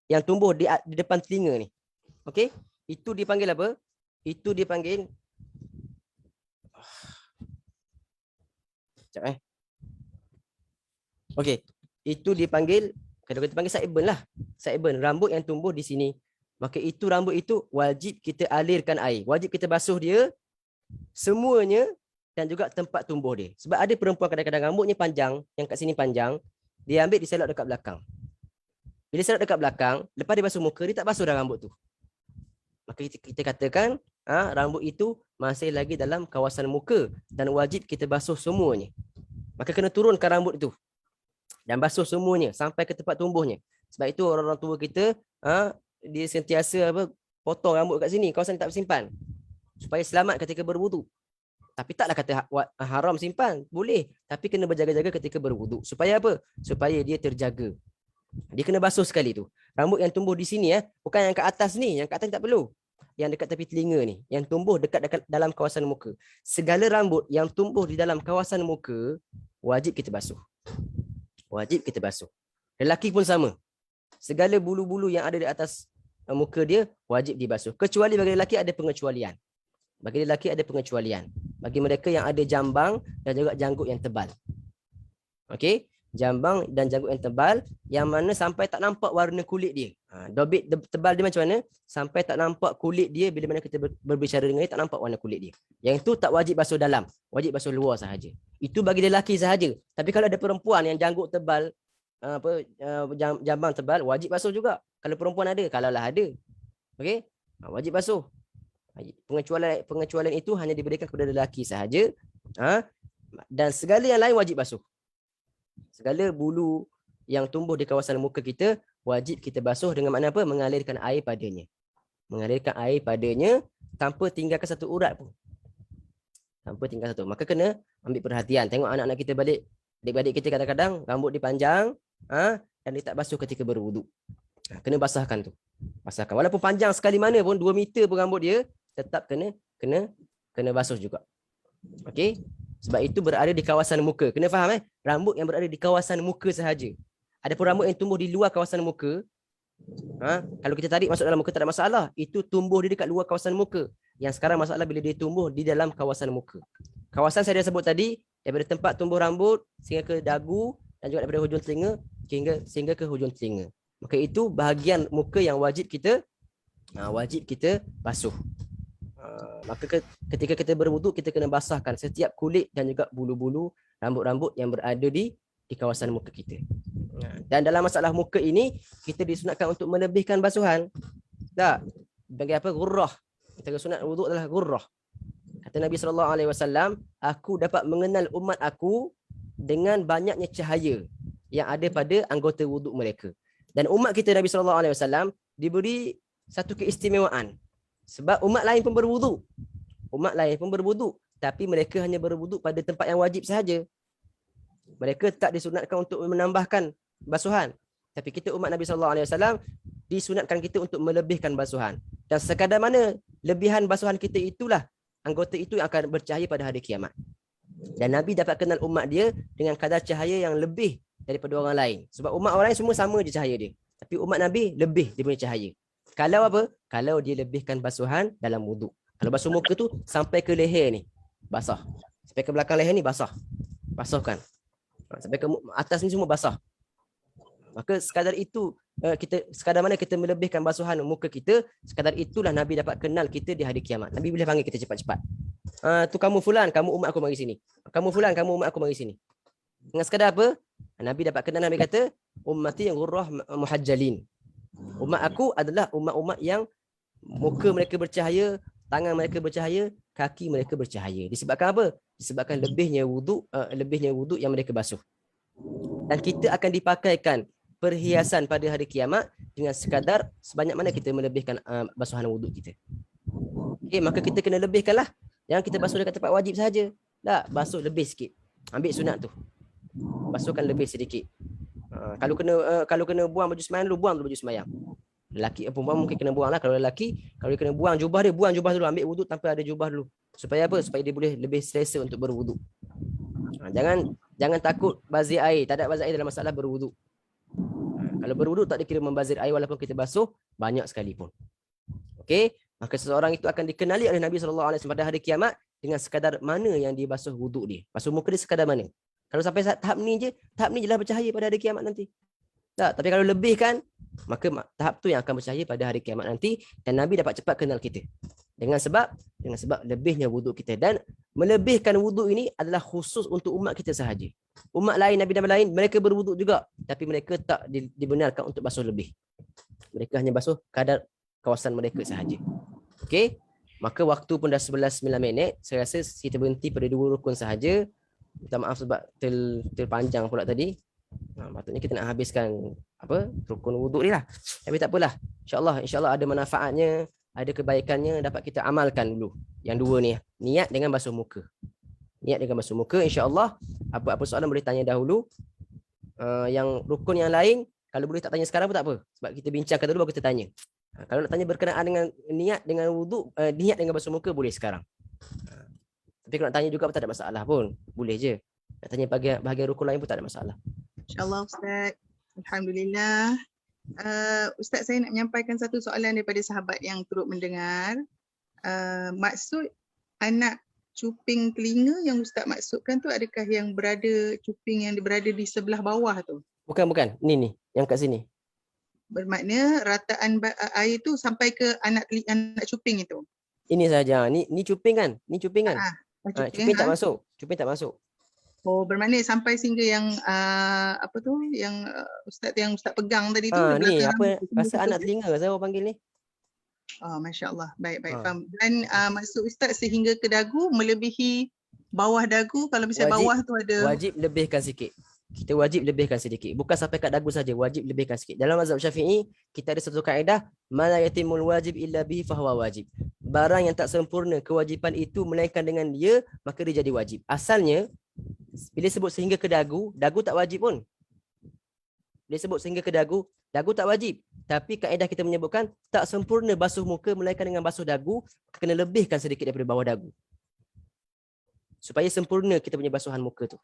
yang tumbuh di depan telinga ni. Okey, itu dipanggil apa? Itu dipanggil Okey, itu dipanggil, kalau kita panggil sideburn lah. Sideburn, rambut yang tumbuh di sini. Maka itu rambut itu wajib kita alirkan air. Wajib kita basuh dia semuanya dan juga tempat tumbuh dia. Sebab ada perempuan kadang-kadang rambutnya panjang, yang kat sini panjang, dia ambil diselot dekat belakang. Bila selot dekat belakang, lepas dia basuh muka, dia tak basuh dah rambut tu. Maka kita katakan rambut itu masih lagi dalam kawasan muka dan wajib kita basuh semuanya. Maka kena turunkan rambut itu dan basuh semuanya sampai ke tempat tumbuhnya. Sebab itu orang-orang tua kita dia sentiasa potong rambut kat sini, kawasan tak bersimpan supaya selamat ketika berwuduk. Tapi taklah kata haram simpan, boleh, tapi kena berjaga-jaga ketika berwuduk. Supaya apa? Supaya dia terjaga. Dia kena basuh sekali tu. Rambut yang tumbuh di sini bukan yang kat atas ni, yang kat atas tak perlu. Yang dekat tepi telinga ni, yang tumbuh dekat dalam kawasan muka. Segala rambut yang tumbuh di dalam kawasan muka wajib kita basuh. Wajib kita basuh. Lelaki pun sama. Segala bulu-bulu yang ada di atas muka dia wajib dibasuh. Kecuali bagi lelaki ada pengecualian. Bagi lelaki ada pengecualian. Bagi mereka yang ada jambang dan juga janggut yang tebal. Okey, jambang dan janggut yang tebal yang mana sampai tak nampak warna kulit dia. Dobit tebal dia macam mana? Sampai tak nampak kulit dia bila mana kita berbicara dengan dia, tak nampak warna kulit dia. Yang itu tak wajib basuh dalam, wajib basuh luar sahaja. Itu bagi lelaki sahaja. Tapi kalau ada perempuan yang janggut tebal, jambang tebal, wajib basuh juga. Kalau perempuan ada, kalaulah ada. Okey? Wajib basuh. Pengecualian itu hanya diberikan kepada lelaki sahaja. Dan segala yang lain wajib basuh. Segala bulu yang tumbuh di kawasan muka kita wajib kita basuh dengan makna apa? Mengalirkan air padanya. Mengalirkan air padanya tanpa tinggalkan satu urat pun. Tanpa tinggal satu. Maka kena ambil perhatian. Tengok anak-anak kita balik. Adik-adik kita kadang-kadang rambut dia panjang dan dia tak basuh ketika berwuduk. Kena basahkan tu. Basahkan. Walaupun panjang sekali mana pun, 2 meter pun rambut dia, tetap kena basuh juga. Okey? Sebab itu berada di kawasan muka. Kena faham rambut yang berada di kawasan muka sahaja. Adapun rambut yang tumbuh di luar kawasan muka, kalau kita tarik masuk dalam muka tak ada masalah. Itu tumbuh di dekat luar kawasan muka. Yang sekarang masalah bila dia tumbuh di dalam kawasan muka. Kawasan saya dah sebut tadi, daripada tempat tumbuh rambut sehingga ke dagu dan juga daripada hujung telinga sehingga ke hujung telinga. Maka itu bahagian muka yang wajib kita basuh. Maka ketika kita berwuduk, kita kena basahkan setiap kulit dan juga bulu-bulu rambut-rambut yang berada di kawasan muka kita. Dan dalam masalah muka ini, kita disunatkan untuk melebihkan basuhan. Tak? Bagi apa? Ghurrah. Kita sunat wuduk adalah ghurrah. Kata Nabi SAW, aku dapat mengenal umat aku dengan banyaknya cahaya yang ada pada anggota wuduk mereka. Dan umat kita Nabi SAW diberi satu keistimewaan. Sebab umat lain pun berwuduk. Umat lain pun berwuduk. Tapi mereka hanya berwuduk pada tempat yang wajib sahaja. Mereka tak disunatkan untuk menambahkan basuhan. Tapi kita umat Nabi SAW disunatkan kita untuk melebihkan basuhan. Dan sekadar mana lebihan basuhan kita itulah anggota itu yang akan bercahaya pada hari kiamat. Dan Nabi dapat kenal umat dia dengan kadar cahaya yang lebih daripada orang lain. Sebab umat orang lain semua sama je cahaya dia. Tapi umat Nabi lebih dia punya cahaya. Kalau apa? Kalau dia lebihkan basuhan dalam wuduk. Kalau basuh muka tu sampai ke leher ni, basah. Sampai ke belakang leher ni basah. Basahkan. Sampai ke atas ni semua basah. Maka sekadar itu sekadar mana kita melebihkan basuhan muka kita, sekadar itulah Nabi dapat kenal kita di hari kiamat. Nabi boleh panggil kita cepat-cepat. Tu kamu fulan, kamu umat aku mari sini. Kamu fulan, kamu umat aku mari sini. Dengan sekadar apa? Nabi dapat kenal, Nabi kata, ummati yang ghurrah muhajjalin. Umat aku adalah umat-umat yang muka mereka bercahaya, tangan mereka bercahaya, kaki mereka bercahaya. Disebabkan apa? Disebabkan lebihnya wuduk yang mereka basuh. Dan kita akan dipakaikan perhiasan pada hari kiamat dengan sekadar sebanyak mana kita melebihkan basuhan wuduk kita. Okay, maka kita kena lebihkanlah. Jangan kita basuh dekat tempat wajib saja. Tak, basuh lebih sikit. Ambil sunat tu. Basuhkan lebih sedikit. Kalau kena buang baju sembahyang dulu, buang dulu baju sembahyang. Lelaki perempuan mungkin kena buang lah. Kalau lelaki, kalau dia kena buang jubah dia, buang jubah dulu. Ambil wuduk tanpa ada jubah dulu. Supaya apa? Supaya dia boleh lebih selesa untuk berwuduk. Jangan takut bazir air. Tak ada bazir air dalam masalah berwuduk. Kalau berwuduk tak dikira membazir air walaupun kita basuh banyak sekalipun. Okey, maka seseorang itu akan dikenali oleh Nabi SAW pada hari kiamat dengan sekadar mana yang dia basuh wuduk dia. Basuh muka dia sekadar mana. Kalau sampai tahap ni je lah bercahaya pada hari kiamat nanti. Tak, tapi kalau lebih kan, maka tahap tu yang akan bercahaya pada hari kiamat nanti dan Nabi dapat cepat kenal kita. Dengan sebab lebihnya wuduk kita, dan melebihkan wuduk ini adalah khusus untuk umat kita sahaja. Umat lain, Nabi lain, mereka berwuduk juga, tapi mereka tak dibenarkan untuk basuh lebih. Mereka hanya basuh kadar kawasan mereka sahaja. Okey, maka waktu pun dah 11:09. Saya rasa kita berhenti pada 2 rukun sahaja. Minta maaf sebab terpanjang pula tadi. Patutnya kita nak habiskan rukun wuduk ni lah. Tapi tak apalah. InsyaAllah ada manfaatnya, ada kebaikannya, dapat kita amalkan dulu. Yang 2 ni, niat dengan basuh muka. Niat dengan basuh muka, insyaAllah. Apa soalan boleh tanya dahulu. Yang rukun yang lain, kalau boleh tak tanya sekarang pun tak apa. Sebab kita bincangkan dulu baru kita tanya. Kalau nak tanya berkenaan dengan niat dengan wuduk, niat dengan basuh muka boleh sekarang. Tapi kalau nak tanya juga pun tak ada masalah pun. Boleh je. Nak tanya bahagian rukun lain pun tak ada masalah. InsyaAllah Ustaz. Alhamdulillah. Ustaz, saya nak menyampaikan satu soalan daripada sahabat yang turut mendengar. Maksud anak cuping telinga yang Ustaz maksudkan tu, adakah yang cuping yang berada di sebelah bawah tu? Bukan. Ni. Yang kat sini. Bermakna rataan air tu sampai ke anak cuping itu. Ini saja. Ni cuping kan? Cuping tak masuk. Oh, bermakna sampai sehingga yang yang Ustaz pegang tadi tu. Ni apa rasa anak telinga saya orang panggil ni. Masya-Allah. Baik, faham. Dan maksud Ustaz sehingga ke dagu, melebihi bawah dagu, kalau misalnya bawah tu ada. Wajib lebihkan sikit. Kita wajib lebihkan sedikit. Bukan sampai kat dagu saja, wajib lebihkan sikit. Dalam mazhab Syafi'i, kita ada satu kaedah, ma la yatimul wajib illa bihi fahuwa wajib. Barang yang tak sempurna kewajipan itu melainkan dengan dia, maka dia jadi wajib. Asalnya, bila sebut sehingga ke dagu, dagu tak wajib pun. Bila sebut sehingga ke dagu tak wajib. Tapi kaedah kita menyebutkan tak sempurna basuh muka melainkan dengan basuh dagu, kena lebihkan sedikit daripada bawah dagu. supaya sempurna kita punya basuhan muka tu.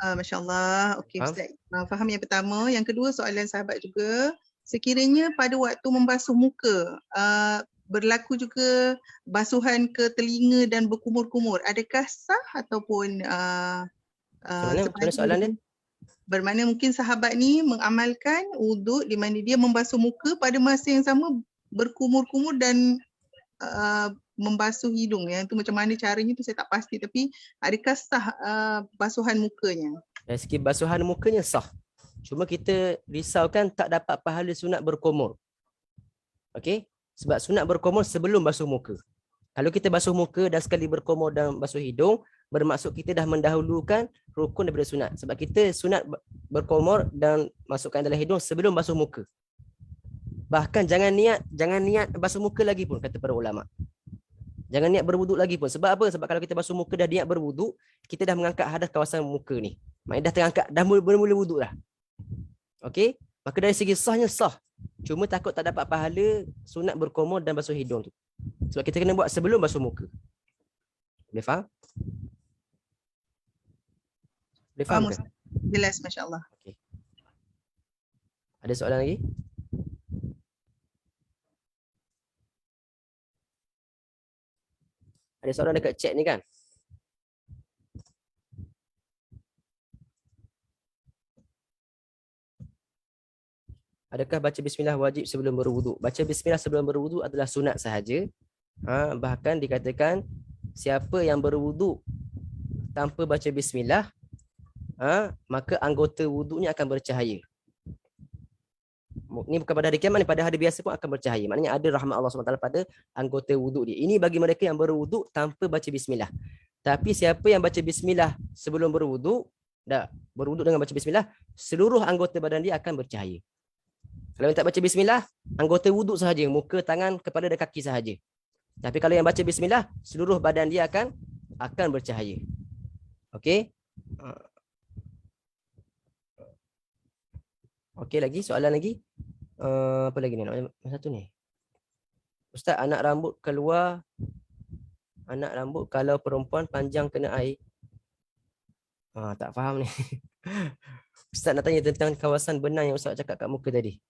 Masya Allah. Okey Faham? Ustaz. Faham yang pertama. Yang kedua soalan sahabat juga. Sekiranya pada waktu membasuh muka, berlaku juga basuhan ke telinga dan berkumur-kumur. Adakah sah ataupun Macam mana soalan dia? Bermakna mungkin sahabat ni mengamalkan wuduk di mana dia membasuh muka pada masa yang sama berkumur-kumur dan membasuh hidung. Yang tu macam mana caranya tu saya tak pasti, tapi adakah sah basuhan mukanya? Dari segi basuhan mukanya sah. Cuma kita risaukan tak dapat pahala sunat berkumur. Okey? Sebab sunat berkumur sebelum basuh muka. Kalau kita basuh muka dan sekali berkumur dan basuh hidung, bermaksud kita dah mendahulukan rukun daripada sunat. Sebab kita sunat berkumur dan masukkan dalam hidung sebelum basuh muka. Bahkan jangan niat basuh muka lagi pun, kata para ulama. Jangan niat berwuduk lagi pun. Sebab apa? Sebab kalau kita basuh muka dah niat berwuduk, kita dah mengangkat hadas kawasan muka ni. Maknanya dah terangkat, dah mula wuduk dah. Okey? Maka dari segi sahnya sah. Cuma takut tak dapat pahala sunat berkumur dan basuh hidung tu. Sebab kita kena buat sebelum basuh muka. Boleh faham? Boleh faham ke? Jelas, Masya Allah. Okey. Ada soalan lagi? Ada soalan dekat chat ni kan? Adakah baca bismillah wajib sebelum berwuduk? Baca bismillah sebelum berwuduk adalah sunat sahaja. Bahkan dikatakan siapa yang berwuduk tanpa baca bismillah, maka anggota wuduknya akan bercahaya. Ini bukan pada hari kiamat, pada hari biasa pun akan bercahaya. Maknanya ada rahmat Allah SWT pada anggota wuduk dia. Ini bagi mereka yang berwuduk tanpa baca bismillah. Tapi siapa yang baca bismillah sebelum berwuduk, berwuduk dengan baca bismillah, seluruh anggota badan dia akan bercahaya. Kalau yang tak baca bismillah, anggota wuduk sahaja, muka, tangan, kepala dan kaki sahaja. Tapi kalau yang baca bismillah, seluruh badan dia akan bercahaya. Okey? Okey, lagi soalan lagi? Apa lagi ni? Satu ni. Ustaz, anak rambut kalau perempuan panjang kena air. Tak faham ni. Ustaz nak tanya tentang kawasan benang yang Ustaz cakap kat muka tadi.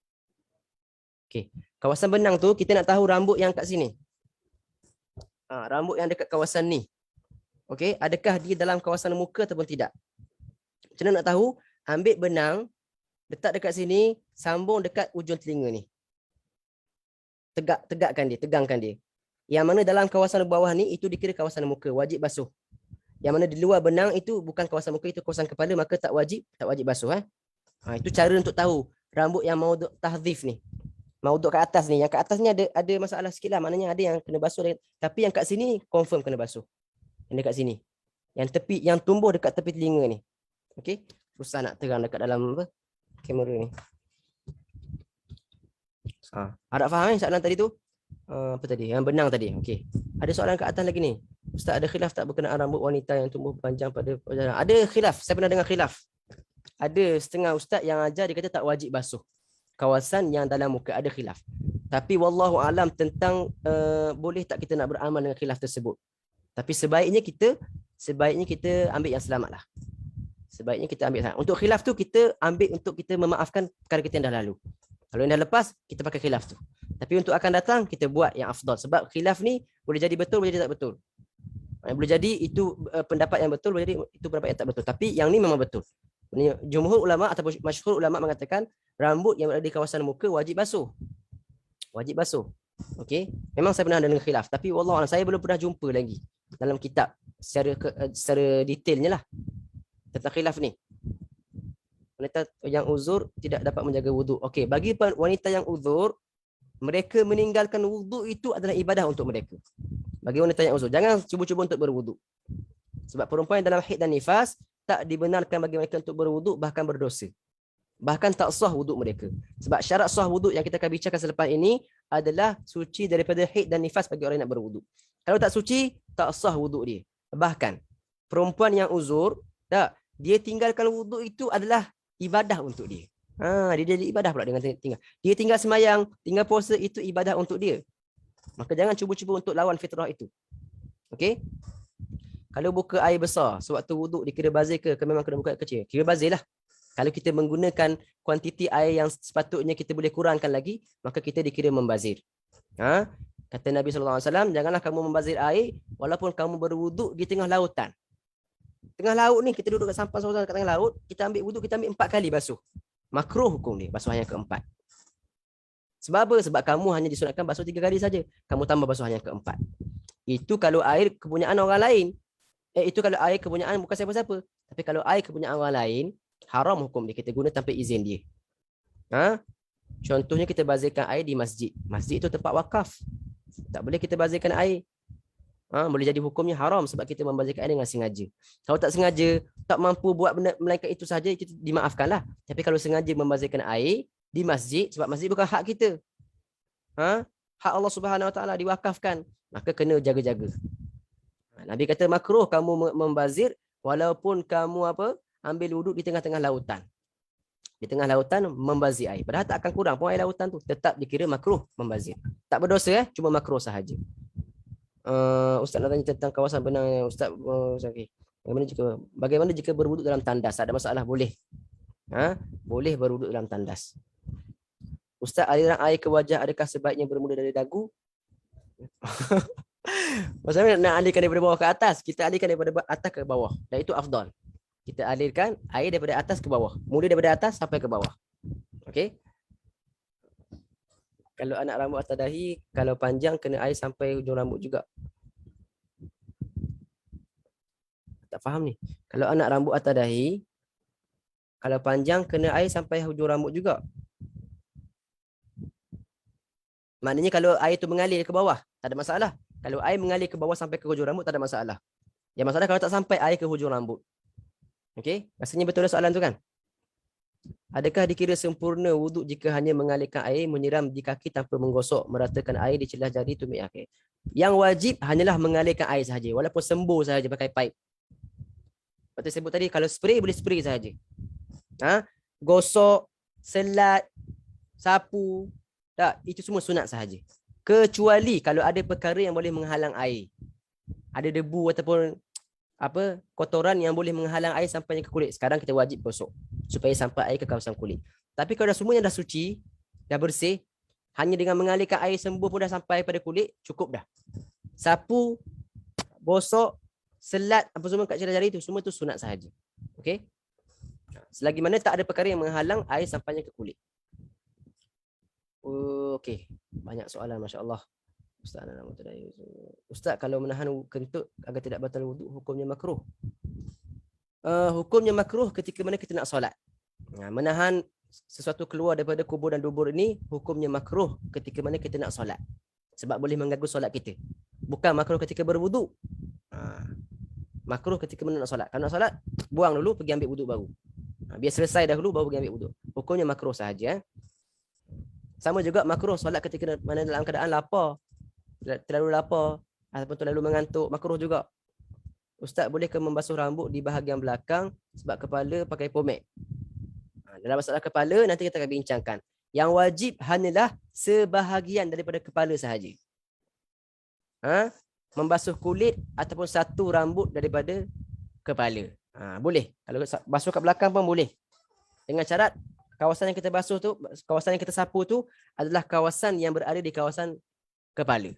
Okey, kawasan benang tu kita nak tahu rambut yang kat sini. Rambut yang dekat kawasan ni. Okey, adakah dia dalam kawasan muka ataupun tidak? Macam mana nak tahu? Ambil benang, letak dekat sini, sambung dekat ujung telinga ni. Tegangkan dia. Yang mana dalam kawasan bawah ni, itu dikira kawasan muka, wajib basuh. Yang mana di luar benang itu bukan kawasan muka, itu kawasan kepala, maka tak wajib basuh. Itu cara untuk tahu rambut yang mau tahdhif ni. Mau duduk kat atas ni. Yang kat atas ni ada masalah sikit lah. Maknanya ada yang kena basuh. Tapi yang kat sini confirm kena basuh. Yang dekat sini. Yang tumbuh dekat tepi telinga ni. Okey. Susah nak terang dekat dalam kamera ni. Harap faham soalan tadi tu? Apa tadi? Yang benang tadi. Okey. Ada soalan kat atas lagi ni. Ustaz, ada khilaf tak berkenaan rambut wanita yang tumbuh panjang pada perjalanan? Ada khilaf. Saya pernah dengar khilaf. Ada setengah ustaz yang ajar dia kata tak wajib basuh kawasan yang dalam muka, ada khilaf. Tapi wallahu alam tentang boleh tak kita nak beramal dengan khilaf tersebut. Tapi sebaiknya kita ambil yang selamat lah. Sebaiknya kita ambil selamat. Untuk khilaf tu kita ambil untuk kita memaafkan perkara kita yang dah lalu. Kalau yang dah lepas, kita pakai khilaf tu. Tapi untuk akan datang, kita buat yang afdal. Sebab khilaf ni boleh jadi betul, boleh jadi tak betul. Boleh jadi itu pendapat yang betul, boleh jadi itu pendapat yang tak betul. Tapi yang ni memang betul. Jumhur ulama ataupun masyhur ulama mengatakan rambut yang berada di kawasan muka wajib basuh. Wajib basuh. Okey. Memang saya pernah ada dengar khilaf, tapi wallahu a'lam saya belum pernah jumpa lagi dalam kitab secara detailnya lah tentang khilaf ni. Wanita yang uzur tidak dapat menjaga wuduk. Okey, bagi wanita yang uzur, mereka meninggalkan wuduk itu adalah ibadah untuk mereka. Bagi wanita yang uzur, jangan cuba-cuba untuk berwuduk. Sebab perempuan yang dalam haid dan nifas tak dibenarkan bagi mereka untuk berwuduk, bahkan berdosa. Bahkan tak sah wuduk mereka. Sebab syarat sah wuduk yang kita akan bicarakan selepas ini adalah suci daripada haid dan nifas bagi orang yang nak berwuduk. Kalau tak suci, tak sah wuduk dia. Bahkan perempuan yang uzur, dia tinggalkan wuduk itu adalah ibadah untuk dia. Dia jadi ibadah pula dengan tinggal. Dia tinggal semayang, tinggal puasa, itu ibadah untuk dia. Maka jangan cuba-cuba untuk lawan fitrah itu. Okey? Kalau buka air besar, sewaktu wuduk dikira bazir ke memang kena buka air kecil? Kira bazir lah. Kalau kita menggunakan kuantiti air yang sepatutnya kita boleh kurangkan lagi, maka kita dikira membazir. Kata Nabi SAW, janganlah kamu membazir air walaupun kamu berwuduk di tengah lautan. Tengah laut ni, kita duduk kat sampan seorang kat tengah laut, kita ambil wuduk, kita ambil 4 kali basuh. Makruh hukum ni, basuh yang keempat. Sebab apa? Sebab kamu hanya disunatkan basuh 3 kali saja. Kamu tambah basuh yang keempat. Itu kalau air kepunyaan orang lain. Itu kalau air kepunyaan bukan siapa-siapa. Tapi kalau air kepunyaan orang lain, haram hukum dia kita guna tanpa izin dia. Contohnya kita bazirkan air di masjid. Masjid itu tempat wakaf. Tak boleh kita bazirkan air. Boleh jadi hukumnya haram sebab kita membazirkan air dengan sengaja. Kalau tak sengaja, tak mampu buat benda melainkan itu sahaja, itu dimaafkanlah. Tapi kalau sengaja membazirkan air di masjid, sebab masjid bukan hak kita. Hak Allah Subhanahu Wa Taala diwakafkan, maka kena jaga-jaga. Nabi kata makruh kamu membazir walaupun kamu ambil wuduk di tengah-tengah lautan. Di tengah lautan membazir air. Padahal tak akan kurang pun air lautan tu. Tetap dikira makruh membazir. Tak berdosa cuma makruh sahaja. Ustaz nak tanya tentang kawasan benang. Ustaz, okay. Bagaimana jika berwuduk dalam tandas? Ada masalah? Boleh. Boleh berwuduk dalam tandas. Ustaz, aliran air ke wajah adakah sebaiknya bermula dari dagu? Maksudnya nak alirkan daripada bawah ke atas, kita alirkan daripada atas ke bawah. Dan itu afdal. Kita alirkan air daripada atas ke bawah. Mula daripada atas sampai ke bawah. Okey? Kalau anak rambut atas dahi, kalau panjang kena air sampai hujung rambut juga. Tak faham ni. Kalau anak rambut atas dahi, kalau panjang kena air sampai hujung rambut juga. Maknanya kalau air tu mengalir ke bawah, tak ada masalah. Kalau air mengalir ke bawah sampai ke hujung rambut, tak ada masalah. Yang masalah kalau tak sampai air ke hujung rambut. Okey? Rasanya betul soalan tu kan? Adakah dikira sempurna wuduk jika hanya mengalirkan air menyiram di kaki tanpa menggosok, meratakan air di celah jari tumit kaki? Yang wajib hanyalah mengalirkan air sahaja, walaupun sembuh sahaja pakai pipe. Lepas tu sebut tadi, kalau spray boleh spray sahaja. Gosok, selat, sapu, tak, itu semua sunat sahaja. Kecuali kalau ada perkara yang boleh menghalang air. Ada debu ataupun kotoran yang boleh menghalang air sampai ke kulit. Sekarang kita wajib gosok supaya sampai air ke kawasan kulit. Tapi kalau dah semuanya dah suci, dah bersih, hanya dengan mengalirkan air sembuh pun dah sampai pada kulit, cukup dah. Sapu, gosok, selat, apa semua kat celah jari itu, semua tu sunat sahaja. Okey? Selagi mana tak ada perkara yang menghalang air sampainya ke kulit. Okey, banyak soalan, masya-Allah. Ustaz, kalau menahan kentut agar tidak batal wuduk, hukumnya makruh. Hukumnya makruh ketika mana kita nak solat. Menahan sesuatu keluar daripada kubur dan dubur ini, hukumnya makruh ketika mana kita nak solat. Sebab boleh mengganggu solat kita. Bukan makruh ketika berwuduk. Makruh ketika mana nak solat. Kalau nak solat, buang dulu, pergi ambil wuduk baru. Biar selesai dahulu, baru pergi ambil wuduk. Hukumnya makruh sahaja. Sama juga makruh solat ketika mana dalam keadaan lapar. Terlalu lapar ataupun terlalu mengantuk, makruh juga. Ustaz, bolehkah membasuh rambut di bahagian belakang sebab kepala pakai pomade? Dalam masalah kepala nanti kita akan bincangkan. Yang wajib hanyalah sebahagian daripada kepala sahaja. Membasuh kulit ataupun satu rambut daripada kepala. Boleh. Kalau basuh kat belakang pun boleh. Dengan syarat kawasan yang kita basuh tu, kawasan yang kita sapu tu adalah kawasan yang berada di kawasan kepala.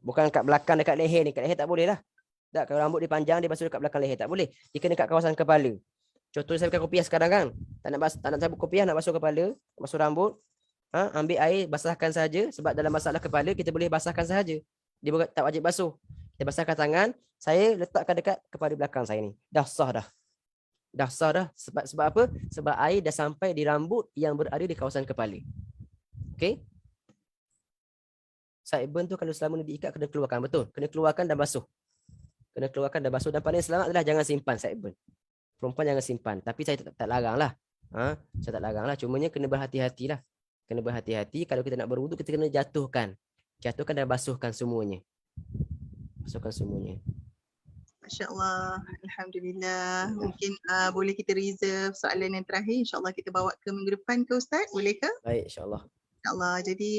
Bukan kat belakang dekat leher ni. Kat leher tak boleh lah. Tak, kalau rambut dia panjang, dia basuh dekat belakang leher. Tak boleh. Dia kena dekat kawasan kepala. Contohnya saya pakai kopiah sekarang kan. Tak nak cabut kopiah, nak basuh kepala, basuh rambut. Ambil air, basahkan saja. Sebab dalam masalah kepala, kita boleh basahkan saja. Dia bukan, tak wajib basuh. Kita basahkan tangan. Saya letakkan dekat kepala belakang saya ni. Dah sah dah. Dah sah dah. Sebab apa? Sebab air dah sampai di rambut yang berada di kawasan kepala. Okey? Sideburn tu kalau selama ni diikat kena keluarkan, betul. Kena keluarkan dan basuh. Kena keluarkan dan basuh. Dan paling selamat adalah jangan simpan sideburn. Perempuan jangan simpan. Tapi saya tak larang lah. Saya tak larang lah. Cumanya kena berhati-hati lah. Kena berhati-hati. Kalau kita nak berwuduk, kita kena jatuhkan. Jatuhkan dan basuhkan semuanya. Basuhkan semuanya. Masya-Allah. Alhamdulillah. Mungkin boleh kita reserve soalan yang terakhir. InsyaAllah kita bawa ke minggu depan ke Ustaz? Boleh ke? Baik, insyaAllah. InsyaAllah. Jadi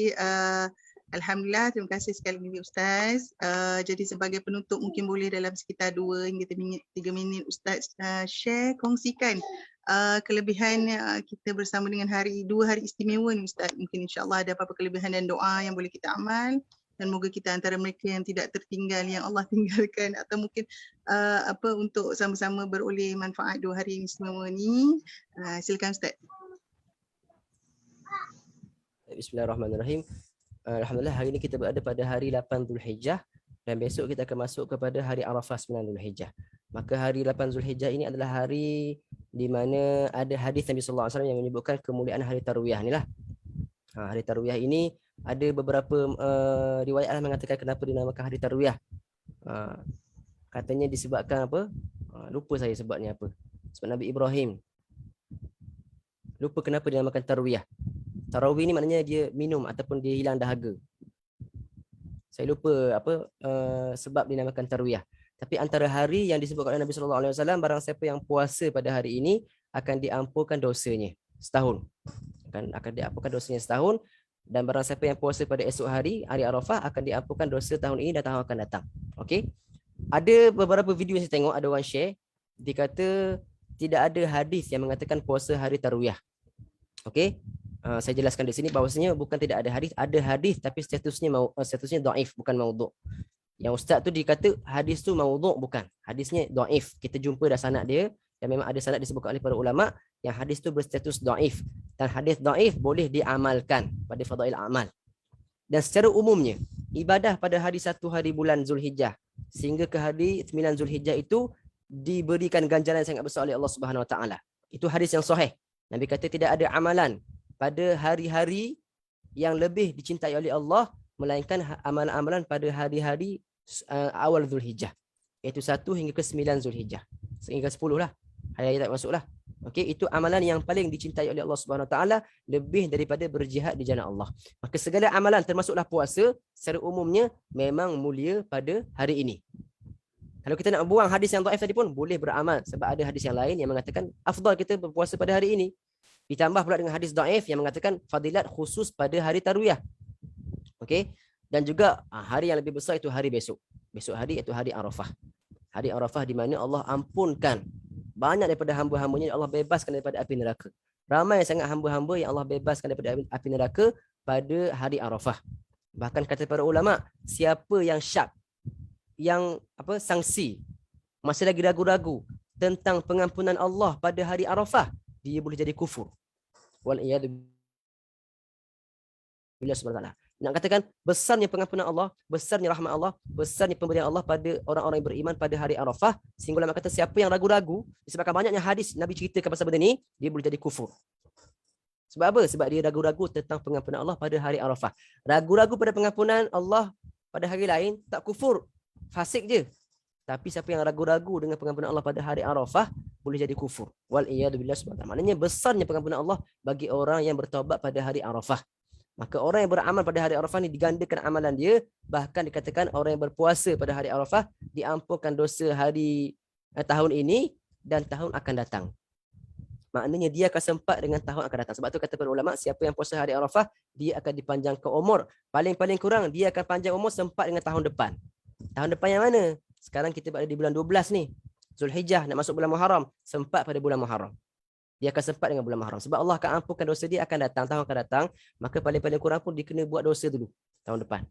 Alhamdulillah, terima kasih sekali lagi Ustaz. Jadi sebagai penutup mungkin boleh dalam sekitar 2 hingga 3 minit Ustaz share, kongsikan kelebihan kita bersama dengan 2 hari istimewa ni Ustaz. Mungkin insyaAllah ada apa-apa kelebihan dan doa yang boleh kita amal. Dan moga kita antara mereka yang tidak tertinggal, yang Allah tinggalkan, atau mungkin untuk sama-sama beroleh manfaat 2 hari istimewa ni. Silakan Ustaz. Bismillahirrahmanirrahim. Alhamdulillah, hari ini kita berada pada hari 8 Zulhijjah dan besok kita akan masuk kepada hari Arafah 9 Zulhijjah. Maka hari 8 Zulhijjah ini adalah hari di mana ada hadis Nabi sallallahu alaihi wasallam yang menyebutkan kemuliaan hari Tarwiyah ni lah. Hari Tarwiyah ini ada beberapa riwayat yang mengatakan kenapa dinamakan hari Tarwiyah. Katanya disebabkan apa? Lupa saya sebabnya apa. Sebab Nabi Ibrahim. Lupa kenapa dinamakan Tarwiyah. Tarawih ni maknanya dia minum ataupun dia hilang dahaga. Saya lupa apa sebab dinamakan tarwiyah. Tapi antara hari yang disebutkan oleh Nabi sallallahu alaihi wasallam, barang siapa yang puasa pada hari ini akan diampunkan dosanya setahun. Akan diampunkan dosanya setahun, dan barang siapa yang puasa pada esok hari Arafah akan diampunkan dosa tahun ini dan tahun akan datang. Okey. Ada beberapa video yang saya tengok, ada orang share, dia kata tidak ada hadis yang mengatakan puasa hari tarwiyah. Okey. Saya jelaskan di sini bahawasanya bukan tidak ada hadis tapi statusnya dhaif, bukan maudhu'. Yang ustaz tu dikata hadis tu maudhu', bukan. Hadisnya dhaif. Kita jumpa dah sanad dia, dan memang ada sanad disebutkan oleh para ulama yang hadis tu berstatus dhaif, dan hadis dhaif boleh diamalkan pada fadail amal. Dan secara umumnya ibadah pada hari 1 hari bulan Zulhijjah sehingga ke hari 9 Zulhijjah itu diberikan ganjaran yang sangat besar oleh Allah Subhanahu Wa Taala. Itu hadis yang sahih. Nabi kata tidak ada amalan pada hari-hari yang lebih dicintai oleh Allah melainkan amalan-amalan pada hari-hari awal Zulhijjah, iaitu 1 hingga ke 9 Zulhijjah, sehingga 10 lah, hari tak masuklah. Okey, itu amalan yang paling dicintai oleh Allah Subhanahu Wa Taala lebih daripada berjihad di jalan Allah. Maka segala amalan termasuklah puasa secara umumnya memang mulia pada hari ini. Kalau kita nak buang hadis yang dhaif tadi pun boleh beramal, sebab ada hadis yang lain yang mengatakan afdal kita berpuasa pada hari ini. Ditambah pula dengan hadis dhaif yang mengatakan fadilat khusus pada hari tarwiyah. Okey, dan juga hari yang lebih besar itu hari besok. Besok hari iaitu hari Arafah. Hari Arafah di mana Allah ampunkan banyak daripada hamba-hambanya, Allah bebaskan daripada api neraka. Ramai sangat hamba-hamba yang Allah bebaskan daripada api neraka pada hari Arafah. Bahkan kata para ulama, siapa yang syak, yang sangsi, masih lagi ragu-ragu tentang pengampunan Allah pada hari Arafah, dia boleh jadi kufur. Wal-iyadu billah subhanahu wa ta'ala. Nak katakan besarnya pengampunan Allah, besarnya rahmat Allah, besarnya pemberian Allah pada orang-orang yang beriman pada hari Arafah, sehingga ulama kata siapa yang ragu-ragu disebabkan banyaknya hadis Nabi ceritakan pasal benda ni, dia boleh jadi kufur. Sebab apa? Sebab dia ragu-ragu tentang pengampunan Allah pada hari Arafah. Ragu-ragu pada pengampunan Allah pada hari lain tak kufur, fasik je. Tapi siapa yang ragu-ragu dengan pengampunan Allah pada hari Arafah boleh jadi kufur. Wal iyadu billah subhanahu wa ta'ala. Maknanya besarnya pengampunan Allah bagi orang yang bertaubat pada hari Arafah. Maka orang yang beramal pada hari Arafah ni digandakan amalan dia. Bahkan dikatakan orang yang berpuasa pada hari Arafah diampunkan dosa hari tahun ini dan tahun akan datang. Maknanya dia akan sempat dengan tahun akan datang. Sebab tu kata para ulama, siapa yang puasa hari Arafah, dia akan dipanjangkan umur. Paling-paling kurang dia akan panjang umur sempat dengan tahun depan. Tahun depan yang mana? Sekarang kita berada di bulan 12 ni. Zulhijjah nak masuk bulan Muharram, sempat pada bulan Muharram. Dia akan sempat dengan bulan Muharram. Sebab Allah akan ampunkan dosa dia akan datang, tahun akan datang. Maka paling-paling kurang pun dia kena buat dosa dulu tahun depan.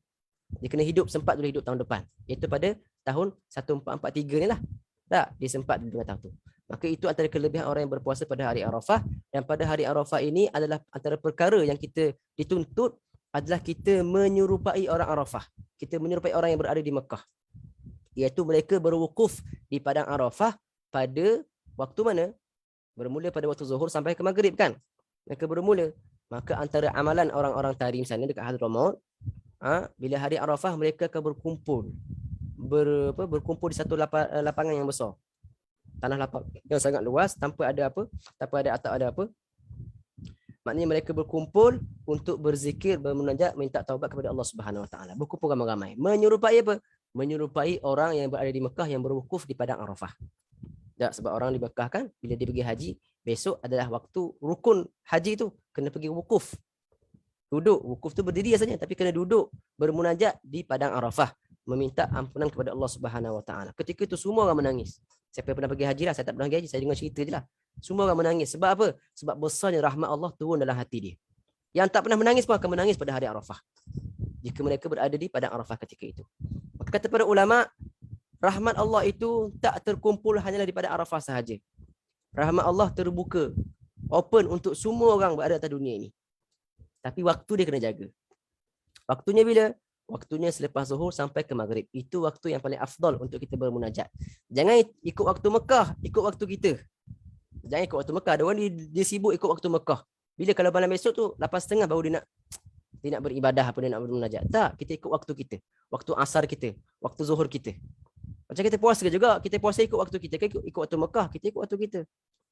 Dia kena sempat dulu hidup tahun depan. Iaitu pada tahun 1443 ni lah. Tak, dia sempat dulu dengan tahun tu. Maka itu antara kelebihan orang yang berpuasa pada hari Arafah. Dan pada hari Arafah ini adalah antara perkara yang kita dituntut adalah kita menyerupai orang Arafah. Kita menyerupai orang yang berada di Mekah. Iaitu mereka berwukuf di padang Arafah pada waktu mana? Bermula pada waktu zuhur sampai ke maghrib kan? Mereka bermula. Maka antara amalan orang-orang tadi misalnya dekat Hadramaut, bila hari Arafah mereka akan berkumpul. Berkumpul di satu lapangan yang besar. Tanah lapang yang sangat luas tanpa ada atap ada apa. Maknanya mereka berkumpul untuk berzikir, bermunajat, minta taubat kepada Allah Subhanahu Wa Taala. Berkumpul ramai-ramai. Menyerupai apa? Menyerupai orang yang berada di Mekah yang berwukuf di padang Arafah. Tak, sebab orang di Mekah kan bila dia pergi haji, besok adalah waktu rukun haji tu, kena pergi wukuf. Duduk, wukuf tu berdiri saja, tapi kena duduk bermunajat di padang Arafah, meminta ampunan kepada Allah Subhanahu Wa Taala. Ketika itu semua orang menangis. Siapa yang pernah pergi haji lah, saya tak pernah pergi haji, saya dengar cerita je lah. Semua orang menangis. Sebab apa? Sebab besarnya rahmat Allah turun dalam hati dia. Yang tak pernah menangis pun akan menangis pada hari Arafah, jika mereka berada di padang Arafah ketika itu. Maka kata para ulama, rahmat Allah itu tak terkumpul hanyalah di padang Arafah sahaja. Rahmat Allah terbuka, open untuk semua orang berada atas dunia ini. Tapi waktu dia kena jaga. Waktunya bila? Waktunya selepas zuhur sampai ke maghrib. Itu waktu yang paling afdal untuk kita bermunajat. Jangan ikut waktu Mekah, ikut waktu kita. Jangan ikut waktu Mekah. Ada orang dia sibuk ikut waktu Mekah. Bila kalau malam esok tu 8:30 baru dia nak beribadah, apa dia nak bermunajat. Tak, kita ikut waktu kita. Waktu asar kita, waktu zuhur kita. Macam kita puasa juga, kita puasa ikut waktu kita. Ikut waktu Mekah, kita ikut waktu kita.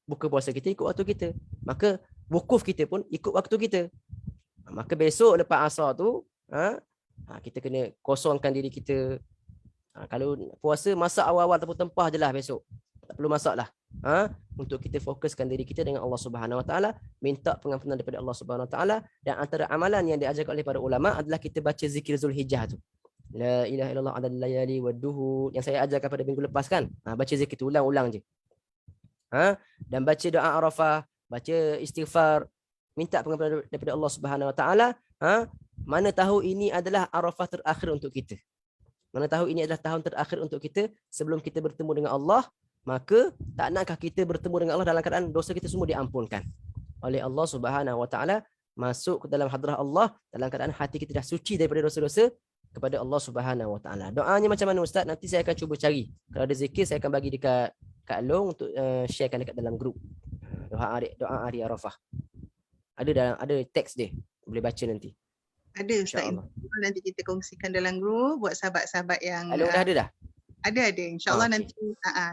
Buka puasa kita ikut waktu kita. Maka wukuf kita pun ikut waktu kita. Maka besok lepas asar tu, kita kena kosongkan diri kita. Kalau puasa, masak awal-awal ataupun tempah je lah besok. Tak perlu masak lah. Untuk kita fokuskan diri kita dengan Allah Subhanahu Wa Taala, minta pengampunan daripada Allah Subhanahu Wa Taala. Dan antara amalan yang diajarkan oleh para ulama adalah kita baca zikir Zulhijjah tu. La ilaha illallah adad layali wadduhur, yang saya ajarkan pada minggu lepas kan. Baca zikir tu ulang-ulang je. Dan baca doa Arafah, baca istighfar, minta pengampunan daripada Allah Subhanahu Wa Taala. Mana tahu ini adalah Arafah terakhir untuk kita. Mana tahu ini adalah tahun terakhir untuk kita sebelum kita bertemu dengan Allah. Maka tak nakkah kita bertemu dengan Allah dalam keadaan dosa kita semua diampunkan oleh Allah Subhanahu Wa Taala, masuk ke dalam hadrah Allah dalam keadaan hati kita dah suci daripada dosa-dosa kepada Allah Subhanahu Wa Taala. Doanya macam mana Ustaz? Nanti saya akan cuba cari. Kalau ada zikir saya akan bagi dekat Kak Long untuk sharekan dekat dalam grup. Doa hari Arafah. Ada teks dia. Boleh baca nanti. Ada Ustaz, nanti kita kongsikan dalam grup buat sahabat-sahabat yang dah ada dah. Ada. InsyaAllah Okay. nanti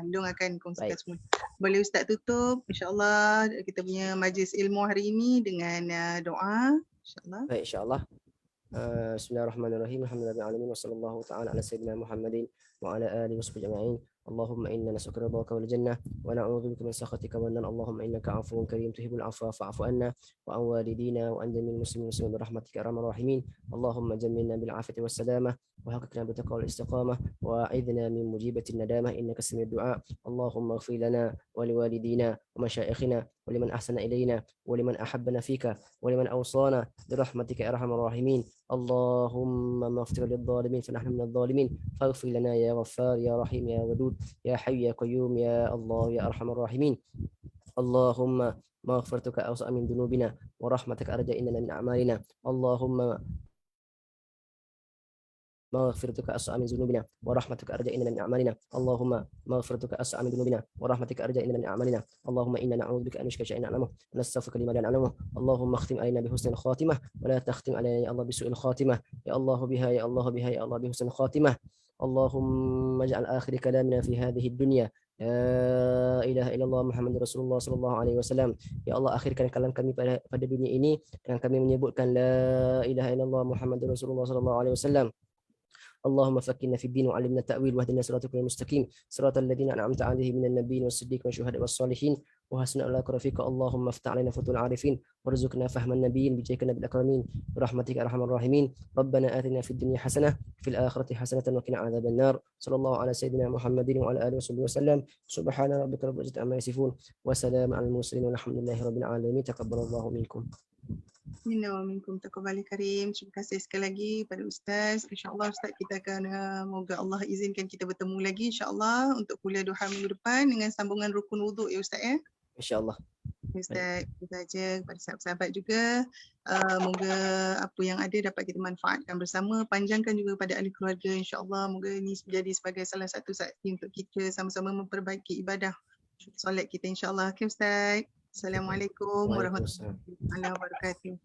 Long akan kongsikan Baik. semua. Boleh Ustaz tutup insyaAllah kita punya majlis ilmu hari ini dengan doa insyaAllah. Baik, insyaAllah. Bismillahirrahmanirrahim. Alhamdulillahirabbil wassallallahu ta'ala ala sayyidina Muhammadin wa ala alihi washabbihi ajma'in. Allahumma inna nas'aluka ridhaka wal jannah wa na'udzubika min sakhatika wan nar. Allahumma innaka 'afuwun karim tuhibbul 'afwa fa'fu 'anna wa an walidina wa an jami'il muslimin bi rahmatika ya arhamar rahimin. Allahumma jammilna bil 'afiyati was salamah wa haqqina bi taqwa wal istiqamah wa a'idna min mujibatin nadamah innaka sami'ud du'a. Allahumma ighfir lana wa liwalidina wa masyayikhina wa liman ahsana ilayna wa liman ahabbana fika wa liman awsana bi rahmatika ya arhamar rahimin. Allahumma maghfir lil zalimin fa nahnu minadh zalimin faghfir lana ya ghaffar ya rahim ya wadud ya hayy ya qayyum ya Allah ya arhamar rahimin. Allahumma maghfiratuka awsa' min dunubina wa rahmataka arja inna min a'malina. Allahumma maghfiratuka as'a min dhunubina wa rahmatuka arja inna min a'malina. Allahumma maghfiratuka as'a min dhunubina wa rahmatuka arja inna min a'malina. Allahumma inna na'udzubika an nushrika shay'an na'lamu wa nastaghfiruka lima la na'lamu. Allahumma khtim alaina bi husnil khatimah wa la takhtim alaina ya Allah bi su'il khatimah. Ya Allah biha ya Allah biha ya Allah bi husnil khatimah. Allahumma ij'al akhir kalamina fi hadhihi ad-dunya la ilaha illallah Muhammadur Rasulullah sallallahu alaihi wasallam. Ya Allah, akhirkan kalam kami pada dunia ini dengan kami menyebutkan la ilaha illallah Muhammadur Rasulullah sallallahu alaihi wasallam. اللهم فكنا في الدين وعلمنا التأويل واهدنا صراطك المستقيم صراط الذين أنعمت عليهم من النبيين والصديقين والشهداء والصالحين وحسن أولئك رفيقا. اللهم افتح علينا فتوح العارفين وارزقنا فهم النبيين بجاهك النبي الأكرمين برحمتك أرحم الراحمين. ربنا آتنا في الدنيا حسنة في الآخرة حسنة وقنا عذاب النار. صلى الله على سيدنا محمد وعلى آله وصحبه وسلم. سبحان ربك رب العزة عما يصفون وسلام على المرسلين والحمد لله رب العالمين. تقبل الله منكم. Minna wa minkum taqabbal karim. Terima kasih sekali lagi pada Ustaz. InsyaAllah Ustaz kita akan moga Allah izinkan kita bertemu lagi insyaAllah untuk kuliah 2 hari minggu depan dengan sambungan rukun wuduk ya Ustaz ya. InsyaAllah. Ustaz kita saja kepada sahabat-sahabat juga. Moga apa yang ada dapat kita manfaatkan bersama, panjangkan juga pada ahli keluarga insyaAllah. Moga ini menjadi sebagai salah satu saksi untuk kita sama-sama memperbaiki ibadah solat kita insyaAllah. Okay Ustaz. Assalamualaikum warahmatullahi wabarakatuh.